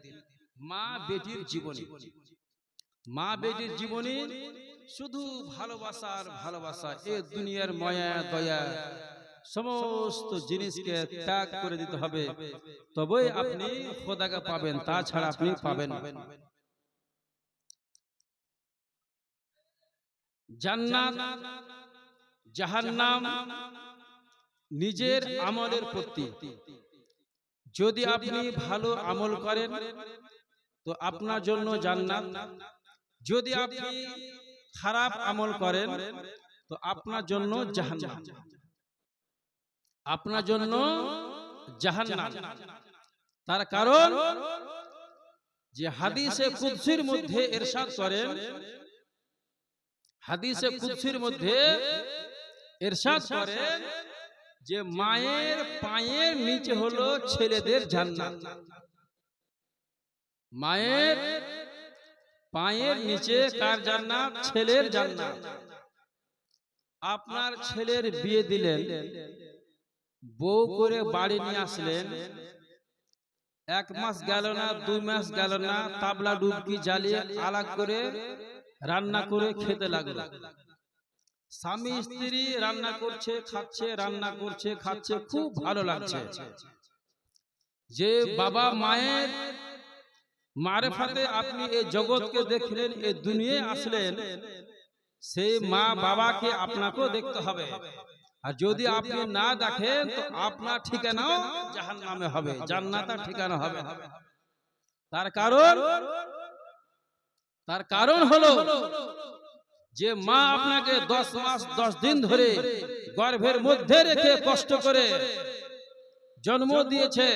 মা বেটির জীবনী। মা বেটির জীবনী শুধু ভালোবাসার ভালোবাসা। এই দুনিয়ার মায়া দয়া সমস্ত জিনিসকে ত্যাগ করে দিতে হবে, তবেই আপনি খোদাকে পাবেন, তাছাড়া আপনি পাবেন না। জান্নাত জাহান্নাম নিজের আমলের প্রতি। যদি আপনি ভালো আমল করেন তো আপনার জন্য জান্নাত, যদি আপনি খারাপ আমল করেন তো আপনার জন্য জাহান্নাম, আপনার জন্য জাহান্নাম। তার কারণ যে হাদিসে কুদসির মধ্যে ইরশাদ করেন, হাদিসে কুদসির মধ্যে ইরশাদ করেন যে মায়ের পায়ের নিচে হলো ছেলেদের জান্নাত। মায়ের পায়ের নিচে কার জান্নাত? ছেলের জান্নাত। আপনার ছেলের বিয়ে দিলেন, বউ করে বাড়ি নিয়ে আসলেন, 1 মাস গেল না, 2 মাস গেল না, তাবলা ডুবকি জ্বালিয়ে আলাগ করে রান্না করে খেতে লাগলো। স্বামী স্ত্রী রান্না করছে খাচ্ছে, রান্না করছে খাচ্ছে, খুব ভালো লাগছে। যে বাবা মায়ের মারেফাতে আপনি এই জগৎকে দেখলেন, এই দুনিয়ায় আসলেন, সেই মা বাবাকে আপনাকেও দেখতে হবে। আর যদি আপনি না দেখেন তো আপনার ঠিকানাও জাহান্নামে হবে, জান্নাতের ঠিকানা হবে। তার কারণ হলো যে মা আপনাকে 10 মাস 10 দিন ধরে গর্ভের মধ্যে রেখে কষ্ট করে জন্ম দিয়েছে।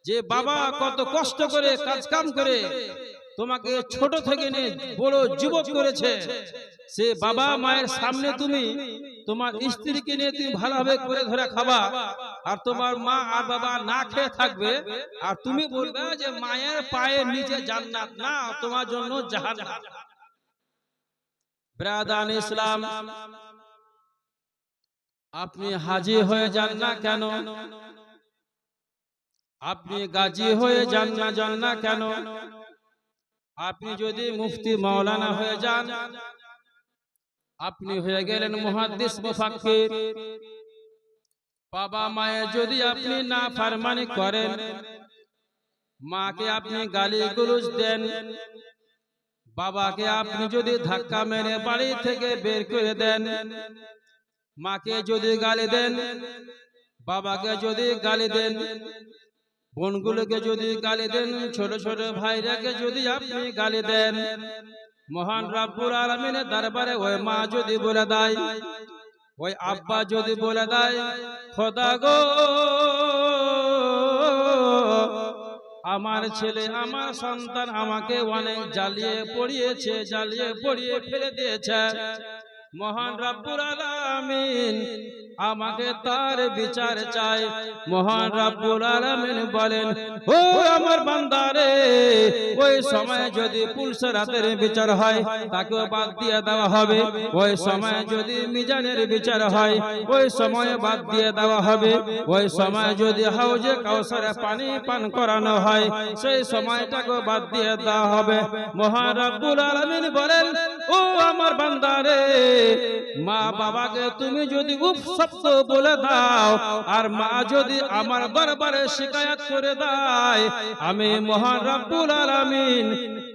যে বাবা কত কষ্ট করে কাজ কাম করে তোমাকে ছোট থেকে নিয়ে বড় যুবক করেছে, সে বাবা মায়ের সামনে তুমি তোমার স্ত্রীকে নিয়ে তুমি ভালোভাবে করে ধরে খাবা, আর তোমার মা আর বাবা না খেয়ে থাকবে, আর তুমি বলবে যে মায়ের পায়ের নিচে জান্নাত, না, তোমার জন্য জাহান্নাম। ব্রাদার ইসলাম, আপনি হাজী হয়ে যান না কেন? আপনি গাজী হয়ে যান না কেন? আপনি যদি মুফতি মাওলানা হয়ে যান, আপনি হয়ে গেলেন মুহাদ্দিস মুফাক্কির। বাবা মায়ের যদি আপনি না ফরমানি করেন, মাকে আপনি গালি গুলুজ দেন, বাবাকে আপনি যদি ধাক্কা মেরে বাড়ি থেকে বের করে দেন, মাকে যদি গালি দেন, বাবাকে যদি গালি দেন, বোনগুলোকে যদি গালি দেন, ছোট ছোট ভাইরাকে যদি আপনি গালি দেন, মহান রব্বুল আলামিনের দরবারে ওই মা যদি বলে দেয়, ওই আব্বা যদি বলে দেয়, খোদা গো, আমার ছেলে আমার সন্তান আমাকে অনেক জ্বালিয়ে পড়িয়ে ফেলে দিয়েছে, মহান রব্বুল আলামিন আমাকে তার বিচার চাই। মহান রব্বুল আলামিন বলেন, ও আমার বান্দারে, ওই সময় যদি পুলসরাতের বিচার হয় তাকেও বাদ দিয়ে দেওয়া হবে। ওই সময় যদি মিজানের বিচার হয় ওই সময় বাদ দিয়ে দেওয়া হবে। ওই সময় যদি হাউজে কাউসারে পানি পান করানো হয় সেই সময়টাকে বাদ দিয়ে দেওয়া হবে। মহান রব্বুল আলামিন বলেন, ও আমার বান্দারে, মা বাবাকে তুমি যদি উফ শব্দ বলে দাও আর মা যদি আমার দরবারে শিকায়াত করে দেয়, আমি মহান রব্বুল আলামিন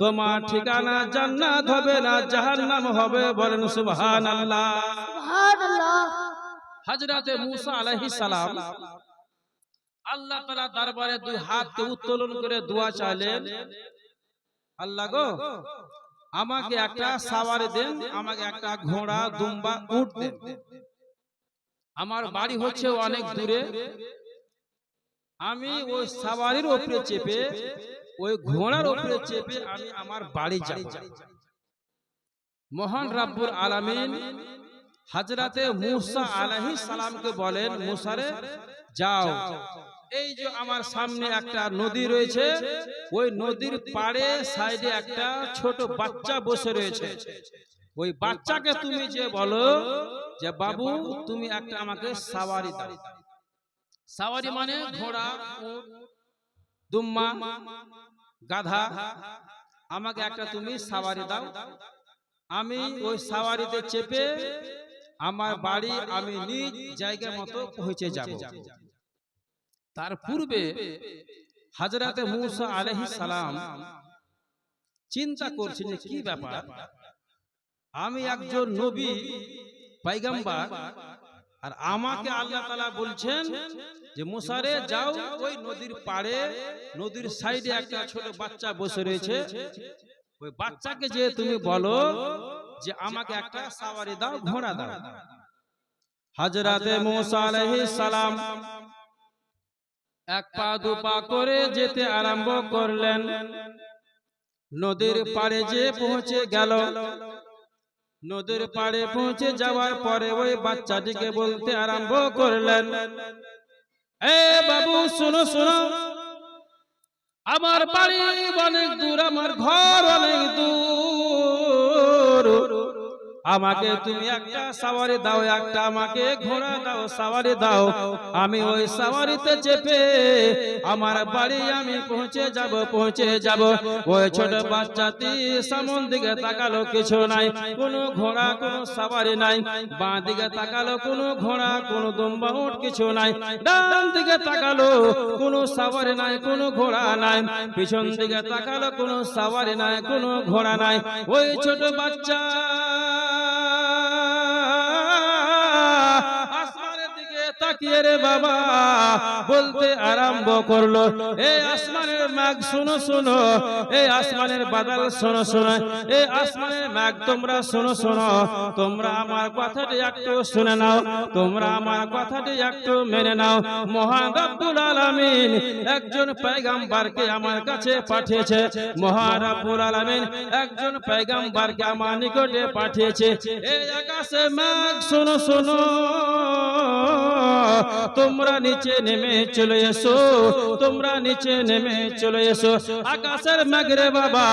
তোমার ঠিকানা জান্নাত হবে না জাহান্নাম হবে। বলেন সুবহানাল্লাহ। সুবহানাল্লাহ। হযরতে মূসা আলাইহিস সালাম আল্লাহ তাআলা দরবারে দুই হাতকে উত্তোলন করে দোয়া চাইলেন, আল্লাহ গো, আমাকে একটা সাওয়ারি দেন, আমাকে একটা ঘোড়া দুম্বা উট দেন। আমার বাড়ি হচ্ছে অনেক দূরে, আমি ওই সাওয়ারির উপরে চেপে ওই ঘোড়ার উপরে চেপে আমি আমার বাড়ি যাব। মহান রব্বুল আলামিন হযরতে মূসা আলাইহিস সালামকে বলেন, মূসারে যাও, এই যে আমার সামনে একটা নদী রয়েছে, ওই নদীর পাড়ে সাইডে একটা ছোট বাচ্চা বসে রয়েছে, ওই বাচ্চাকে তুমি যে বলো যে বাবু তুমি একটা আমাকে সাওয়ারি দাও। সাওয়ারি মানে ঘোড়া, উট, দুম্মা, গাধা, আমাকে একটা তুমি সাওয়ারি দাও। আমি ওই সাওয়ারিতে চেপে আমার বাড়ি আমি নিজ জায়গা মতো পৌঁছে যাব। তার পূর্বে হযরতে মূসা আলাইহিস সালাম চিন্তা করছেন যে কি ব্যাপার, আমি একজন নবী পয়গম্বর আর আমাকে আল্লাহ তাআলা বলছেন যে মূসারে যাও, ওই নদীর পাড়ে নদীর সাইডে একটা ছোট বাচ্চা বসে রয়েছে, ওই বাচ্চাকে যে তুমি বলো যে আমাকে একটা সাওয়ারি দাও, ঘোড়া দাও। হযরতে মূসা আলাইহিস সালাম এক পা দু পা করে যেতে আরম্ভ করলেন। নদীর পাড়ে যে পৌঁছে গেল, নদীর পাড়ে পৌঁছে যাওয়ার পরে ওই বাচ্চাটিকে বলতে আরম্ভ করলেন, এ বাবু শোনো শোনো, আমার বাড়ি অনেক দূর, আমার ঘর অনেক দূর, আমাকে তুমি একটা সাওয়ারি দাও, একটা আমাকে ঘোড়া দাও, সাওয়ারি দাও। আমি ওই সাওয়ারিতে চেপে আমার বাড়ি আমি পৌঁছে যাব। ওই ছোট বাচ্চাটি সামন দিকে তাকালো, কিছু নাই, কোনো ঘোড়া কোনো সাওয়ারি নাই। বাঁ দিকে তাকালো, কোনো ঘোড়া কোনো দুম্বা উট কিছু নাই। ডান দিকে তাকালো, কোনো সাওয়ারি নাই, কোনো ঘোড়া নাই। পিছন দিকে তাকালো, কোনো সাওয়ারি নাই, কোনো ঘোড়া নাই। ওই ছোট বাচ্চা আসমানের দিকে তাকিয়ে রে বাবা বলতে আরম্ভ করলো, এই আসমানের মেঘ শোনো শোনো, এই আসমানের বাদল শোনো শোনো, এই আসমানের মেঘ তোমরা শোনো শোনো, তোমরা আমার কথাটি একটু শুনে নাও, তোমরা আমার কথাটি একটু মেনে নাও। মহান রব্বুল আলামিন একজন পয়গম্বরকে আমার কাছে পাঠিয়েছে, মহান রব্বুল আলামিন একজন পয়গম্বরকে আমার নিকটে পাঠিয়েছে। এই আকাশে মেঘ শোনো শোনো, তোমরা নিচে নেমে চলে এসো, তোমরা নিচে নেমে চলে এসো। আকাশের মেঘ রে বাবা,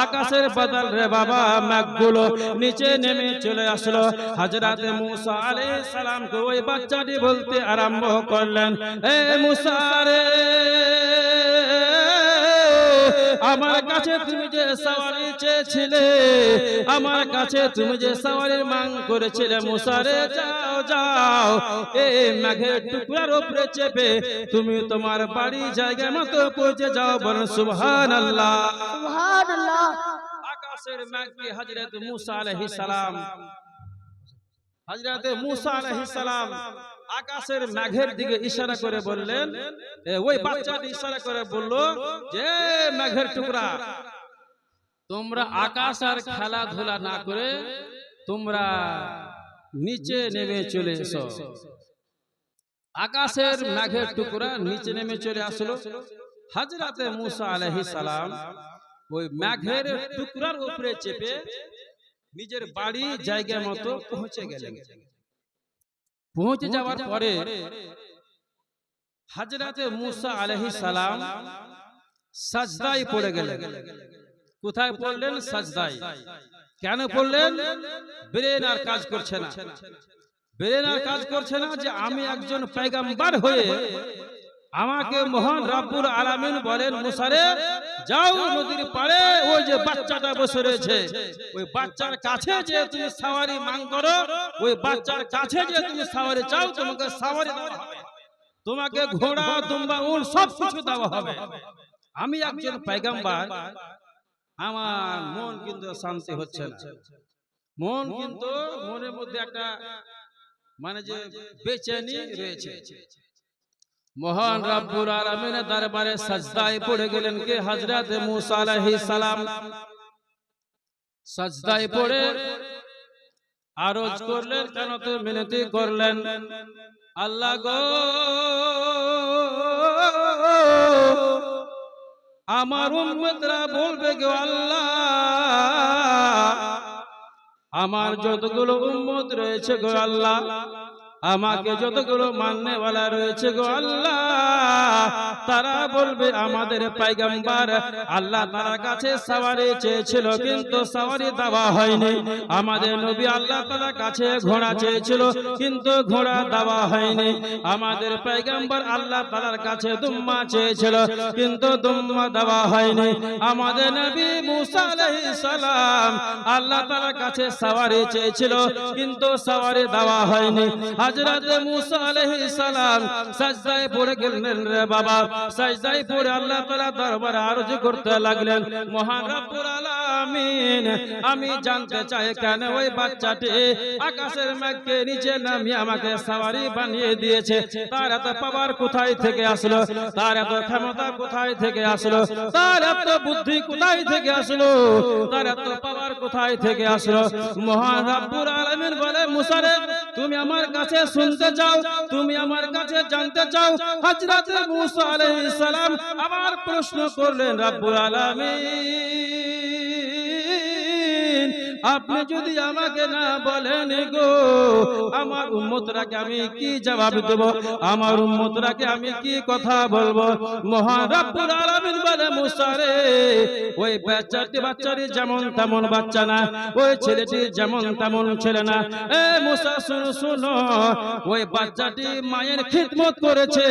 আকাশের বাদল রে বাবা, মেঘগুলো নিচে নেমে চলে আসলো। হযরতে মূসা আলাইহিস সালামকে ওই বাচ্চাটি বলতে আরম্ভ করলেন, এ মূসা রে, আমার কাছে তুমি যে সাওয়ারি চেয়েছিলে, আমার কাছে তুমি যে সাওয়ারির মান করেছিলে, মূসা রে যাও যাও, এই মেঘের টুকরার উপরে চেপে তুমি তোমার বাড়ি জায়গা মতো পৌঁছে যাও। বলেন সুবহানাল্লাহ। সুবহানাল্লাহ। আকাশের মেঘকে হযরত মূসা আলাইহিস সালাম, হযরতে মূসা আলাইহিস সালাম আকাশের মেঘের দিকে ইশারা করে বললেন, ওই বাচ্চাটি ইশারা করে বলল যে মেঘের টুকরা, তোমরা আকাশ আর খেলাধুলা না করে তোমরা নিচে নেমে চলে এসো। আকাশের মেঘের টুকরা নিচে নেমে চলে আসলো। হযরতে মূসা আলাইহিস সালাম ওই মেঘের টুকরার উপরে চেপে নিজের বাড়ি জায়গা মতো পৌঁছে গেলেন। পৌঁছে যাওয়ার পরে হযরতে মুসা আলাইহিস সালাম সাজদায় পড়ে গেলেন। কোথায় পড়লেন? সাজদায়। কেন পড়লেন? ব্রেন আর কাজ করছে না। ব্রেন আর কাজ করছে না যে আমি একজন পয়গম্বর হয়ে আমাকে মহান রব্বুল আলামিন বলেন, মুসারে যাও নদীর পাড়ে, ওই যে বাচ্চাটা বসে রয়েছে, ওই বাচ্চার কাছে যে তুমি সাওয়ারি মাং করো, ওই বাচ্চার কাছে যে তুমি সাওয়ারি চাও, তোমাকে সাওয়ারি দেওয়া হবে, তোমাকে ঘোড়া দুম্বা উট সব কিছু দেওয়া হবে। আমি একজন পয়গম্বর, আমার মন কিন্তু শান্তি হচ্ছে না। মন কিন্তু মনের মধ্যে একটা মানে যে বেচেনি রয়েছে। মহান রব্বুল আলামিনের দরবারে সাজদায় পড়ে গেলেন কে? হযরত মুসা আলাইহিস সালাম। সাজদায় পড়ে আরজ করলেন, কেন তো মিনতি করলেন, আল্লাহ গো আমার উম্মতরা বলবে গো আল্লাহ, আমার যতগুলো উম্মত রয়েছে গো আল্লাহ, আমাকে যতগুলো মাননেওয়ালা রয়েছে গো আল্লাহ, তারা বলবে আমাদের পয়গম্বর আল্লাহ তাআলার কাছে সওয়ারি চেয়েছিল কিন্তু সওয়ারি দেওয়া হয়নি। আমাদের নবী আল্লাহ তাআলার কাছে ঘোড়া চেয়েছিল কিন্তু ঘোড়া দেওয়া হয়নি। আমাদের পয়গম্বর আল্লাহ তাআলার কাছে দুম্বা চেয়েছিল কিন্তু দুম্বা দেওয়া হয়নি। আমাদের নবী মুসা আলাইহিস সালাম আল্লাহ তাআলার কাছে সওয়ারি চেয়েছিল কিন্তু সওয়ারি দেওয়া হয়নি। হযরত মুসা আলাইহিস সালাম সাজদায় পড়ে গেলেন রে বাবা। সাজদায় পড়ে আল্লাহ তাআলার দরবারে আরজ করতে লাগলেন, মহান রব্বুল আলামিন আমি জানতে চাই কেন ওই বাচ্চাটি আকাশের মেঘকে নিচে নামিয়ে আমাকে সওয়ারি বানিয়ে দিয়েছে, তার এত পাওয়ার কোথায় থেকে আসলো, তার এত ক্ষমতা কোথায় থেকে আসলো, তার এত বুদ্ধি কোথায় থেকে আসলো, তার এত পাওয়ার কোথায় থেকে আসলো। মহান রব্বুল আলামিন বলে, মুসা রে তুমি আমার কাছে শুনতে চাও, তুমি আমার কাছে জানতে চাও। হযরত মুসা আলাইহিস সালাম আবার প্রশ্ন করলেন, রব্বুল আলামিন আপনি যদি আমাকে না বলেন গো, আমার উম্মতরাকে আমি কি জবাব দেব, আমার উম্মতরাকে আমি কি কথা বলবো? মহান রব্বুল আলামিন বলে, মুসা রে ওই বাচ্চাটি যেমন তেমন বাচ্চা না, ওই ছেলেটি যেমন তেমন ছেলে না। এ মুসা শুনো, ওই বাচ্চাটি মায়ের খিদমত করেছে,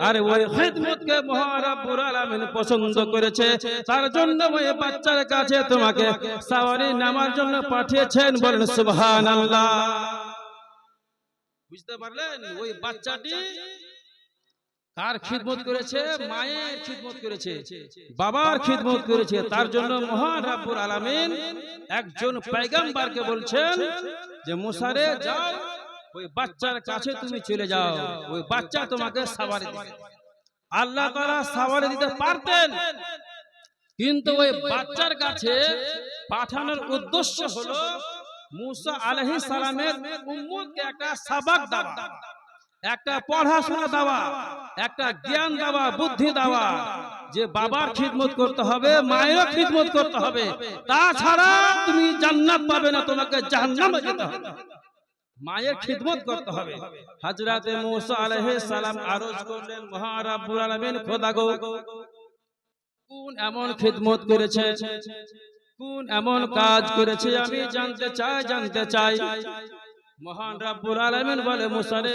আর ওই খিদমতকে মহান রব্বুল আলামিন পছন্দ করেছে, তার জন্য ওই বাচ্চার কাছে তোমাকে সওয়ারি নামার জন্য পাঠিয়েছেন। বলেন সুবহানাল্লাহ। বুঝতে পারলেন? ওই বাচ্চাটি কার খিদমত করেছে? মায়ের খিদমত করেছে, বাবার খিদমত করেছে। তার জন্য মহান রব্বুল আলামিন একজন পয়গম্বরকে বলছেন যে মুসা রে যাও, ওই বাচ্চার কাছে তুমি চলে যাও, ওই বাচ্চা তোমাকে সওয়ারি দিবে। আল্লাহ তাআলা সওয়ারি দিতে পারতেন, কিন্তু ওই বাচ্চার কাছে পাঠানোর উদ্দেশ্য হলো মুসা আলাইহিস সালামের উম্মতকে একটা সবক দেওয়া, একটা পড়াশোনা দেওয়া, একটা জ্ঞান দেওয়া, বুদ্ধি দেওয়া, যে বাবার খিদমত করতে হবে, মায়েরও খিদমত করতে হবে, তাছাড়া তুমি জান্নাত পাবে না, তোমাকে জাহান্নামে যেতে হবে। মায়ের খিদমত করতে হবে। হযরত মুসা আলাইহিস সালাম আরজ করলেন, মহান রব্বুল আলামিন খোদা গো কোন এমন খিদমত করেছে, কোন এমন কাজ করেছে আমি জানতে চাই। মহান রব্বুল আলামিন বলে, মুসা রে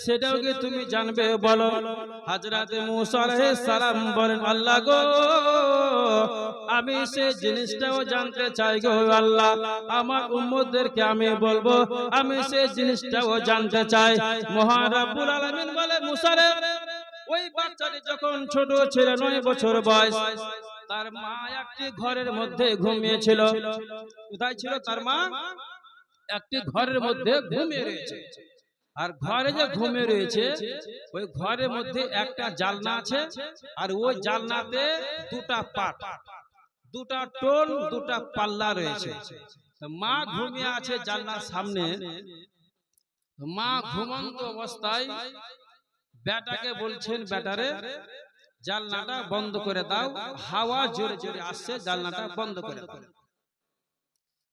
সেটাও কি তুমি জানবে বলো? হযরত মুসা আলাইহিস সালাম বলেন, আল্লাহ গো আমি সেই জিনিসটাও জানতে চাই গো আল্লাহ, আমার উম্মতদেরকে আমি বলবো, আমি সেই জিনিসটাও জানতে চাই। মহান রব্বুল আলামিন বলে, মুসা রে ওই বাচ্চাটি যখন ছোট ছিল, 9 বছর বয়স, তার মা একটি ঘরের মধ্যে ঘুমিয়েছিল। কোথায় ছিল তার মা? একটি ঘরের মধ্যে ঘুমিয়ে রয়েছে। আর ঘরে যে ঘুমিয়ে রয়েছে, ওই ঘরের মধ্যে একটা জালনা আছে, আর ওই জালনাতে দুটা পাট, দুটা টোল, দুটা পাল্লা রয়েছে। মা ঘুমিয়ে আছে জালনার সামনে। মা ঘুমন্ত অবস্থায় বেটাকে বলছেন, বেটারে জালনাটা বন্ধ করে দাও, হাওয়া জোরে জোরে আসছে, জালনাটা বন্ধ করে দাও।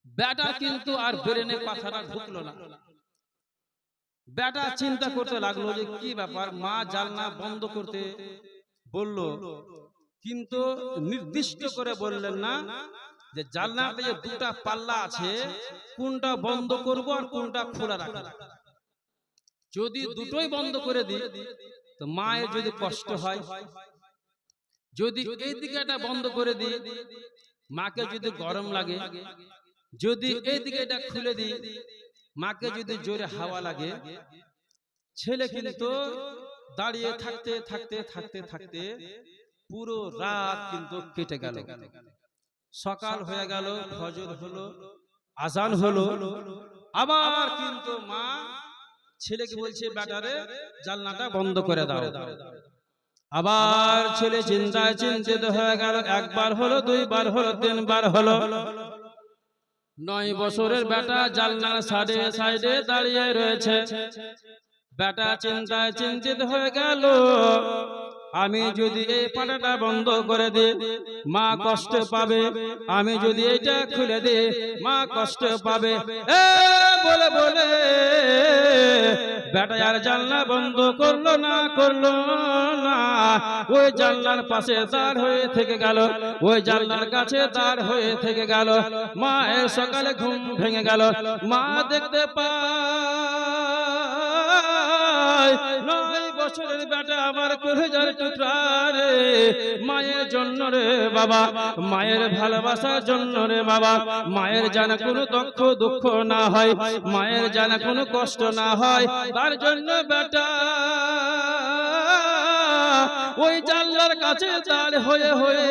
বেটা কিন্তু আর ব্রেনে কথাটা ঢুকলো না। বেটা চিন্তা করতে লাগলো যে কি ব্যাপার, মা জানলা বন্ধ করতে বলল, কিন্তু নির্দিষ্ট করে বললেন না যে জানলাতে যে দুটা পাল্লা আছে কোনটা বন্ধ করব আর কোনটা খোলা রাখবো। যদি দুটোই বন্ধ করে দিই তো মায়ের যদি কষ্ট হয়, যদি এই দিকেটা বন্ধ করে দিই মাকে যদি গরম লাগে, যদি এই দিকে এটা খুলে দিই মাকে যদি জোরে হাওয়া লাগে, ছেলে কিন্তু দাঁড়িয়ে থাকতে থাকতে থাকতে থাকতে পুরো রাত কিন্তু কেটে গেল। সকাল হয়ে গেল, ফজর হলো, আজান হলো, আবার কিন্তু মা ছেলেকে বলছে বেটারে জানলাটা বন্ধ করে দাও। আবার ছেলে চিন্তায় চিন্তিত হয়ে গেল। একবার হলো, দুইবার হলো, তিনবার হলো। 9 বছরের বেটা জানলার সাইডে সাইডে দাঁড়িয়ে রয়েছে। বেটা চিন্তায় চিন্তিত হয়ে গেল, আমি যদি এই পাটাটা বন্ধ করে দিই মা কষ্ট পাবে, আমি যদি এটা খুলে দিই মা কষ্ট পাবে। বলে বলে বেটা আর জানলা বন্ধ করলো না, ওই জানলার পাশে দাঁড় হয়ে থেকে গেল, ওই জানলার কাছে দাঁড় হয়ে থেকে গেল। মায়ের সকালে ঘুম ভেঙে গেল, মা দেখতে পায় 9 বছরের বেটা আমার কলেজার টুকরা রে, মায়ের জন্য রে বাবা, মায়ের ভালোবাসার জন্য রে বাবা, মায়ের যেন কোনো দুঃখ না হয়, মায়ের যেন কোনো কষ্ট না হয়, তার জন্য বেটা ওই জানলার কাছে দাঁড় হয়ে হয়ে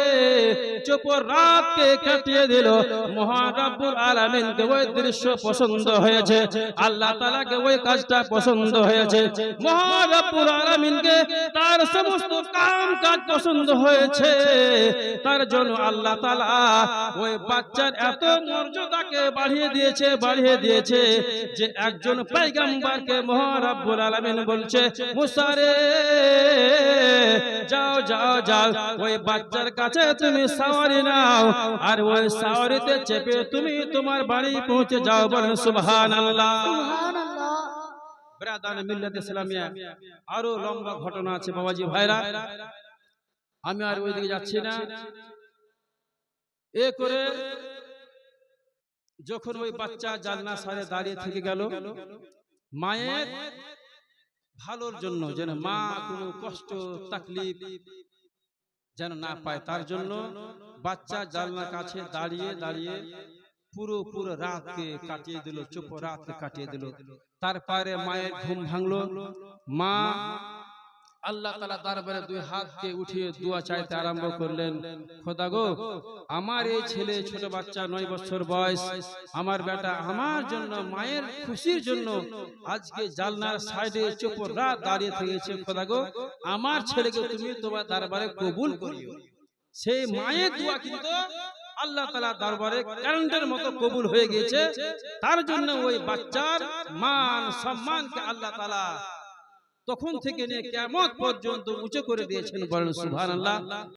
চুপ রাতকে কাটিয়ে দিল। মহান রব্বুল আলামিনকে ওই দৃশ্য পছন্দ হয়েছে, আল্লাহ তাআলাকে ওই কাজটা পছন্দ হয়েছে, মহান রব্বুল আলামিনকে তার সমস্ত কাজ পছন্দ হয়েছে। তার জন্য আল্লাহ তাআলা ওই বাচ্চার এত মর্যাদাকে বাড়িয়ে দিয়েছে যে একজন পয়গম্বরকে মহান রব্বুল আলামিন বলছে, মুসা রে যাও যাও যাও, ওই বাচ্চার কাছে তুমি সওয়ারি নাও, আর ওই সওয়ারিতে চেপে তুমি তোমার বাড়ি পৌঁছে যাও। বলেন সুবহানাল্লাহ। সুবহানাল্লাহ। ব্রাদার মিল্লাত ইসলামিয়া আরো লম্বা ঘটনা আছে বাবাজি ভাইরা, আমি আর ওইদিকে যাচ্ছি না। এ করে যখন ওই বাচ্চা জানলা সারে দাঁড়িয়ে থেকে গেল, মায়ের ভালোর জন্য, যেন মা কোনো কষ্ট তাকলিফ যেন না পায়, তার জন্য বাচ্চা জানলার কাছে দাঁড়িয়ে দাঁড়িয়ে পুরো রাতকে কাটিয়ে দিল, চুপ রাতকে কাটিয়ে দিল। তারপরে মায়ের ঘুম ভাঙলো। মা আল্লাহ তাআলা দরবারে 2 হাতকে উঠিয়ে দোয়া চাইতে আরম্ভ করলেন, খোদা গো, আমার এই ছেলে ছোট বাচ্চা 9 বছর বয়স, আমার বেটা আমার জন্য মায়ের খুশির জন্য আজকে জানলার সাইডে চুপ রাত দাঁড়িয়ে থেকেছে। খোদা গো, আমার ছেলেকে তুমি তোমার দরবারে কবুল করিও। সেই মায়ের দোয়া কিন্তু আল্লাহ তাআলা দরবারে কারেন্টের মতো কবুল হয়ে গেছে। তার জন্য ওই বাচ্চার মান সম্মানকে আল্লাহ তাআলা তখন থেকে নিয়ে কিয়ামত পর্যন্ত উঁচু করে দিয়েছেন। বলেন সুবহানাল্লাহ।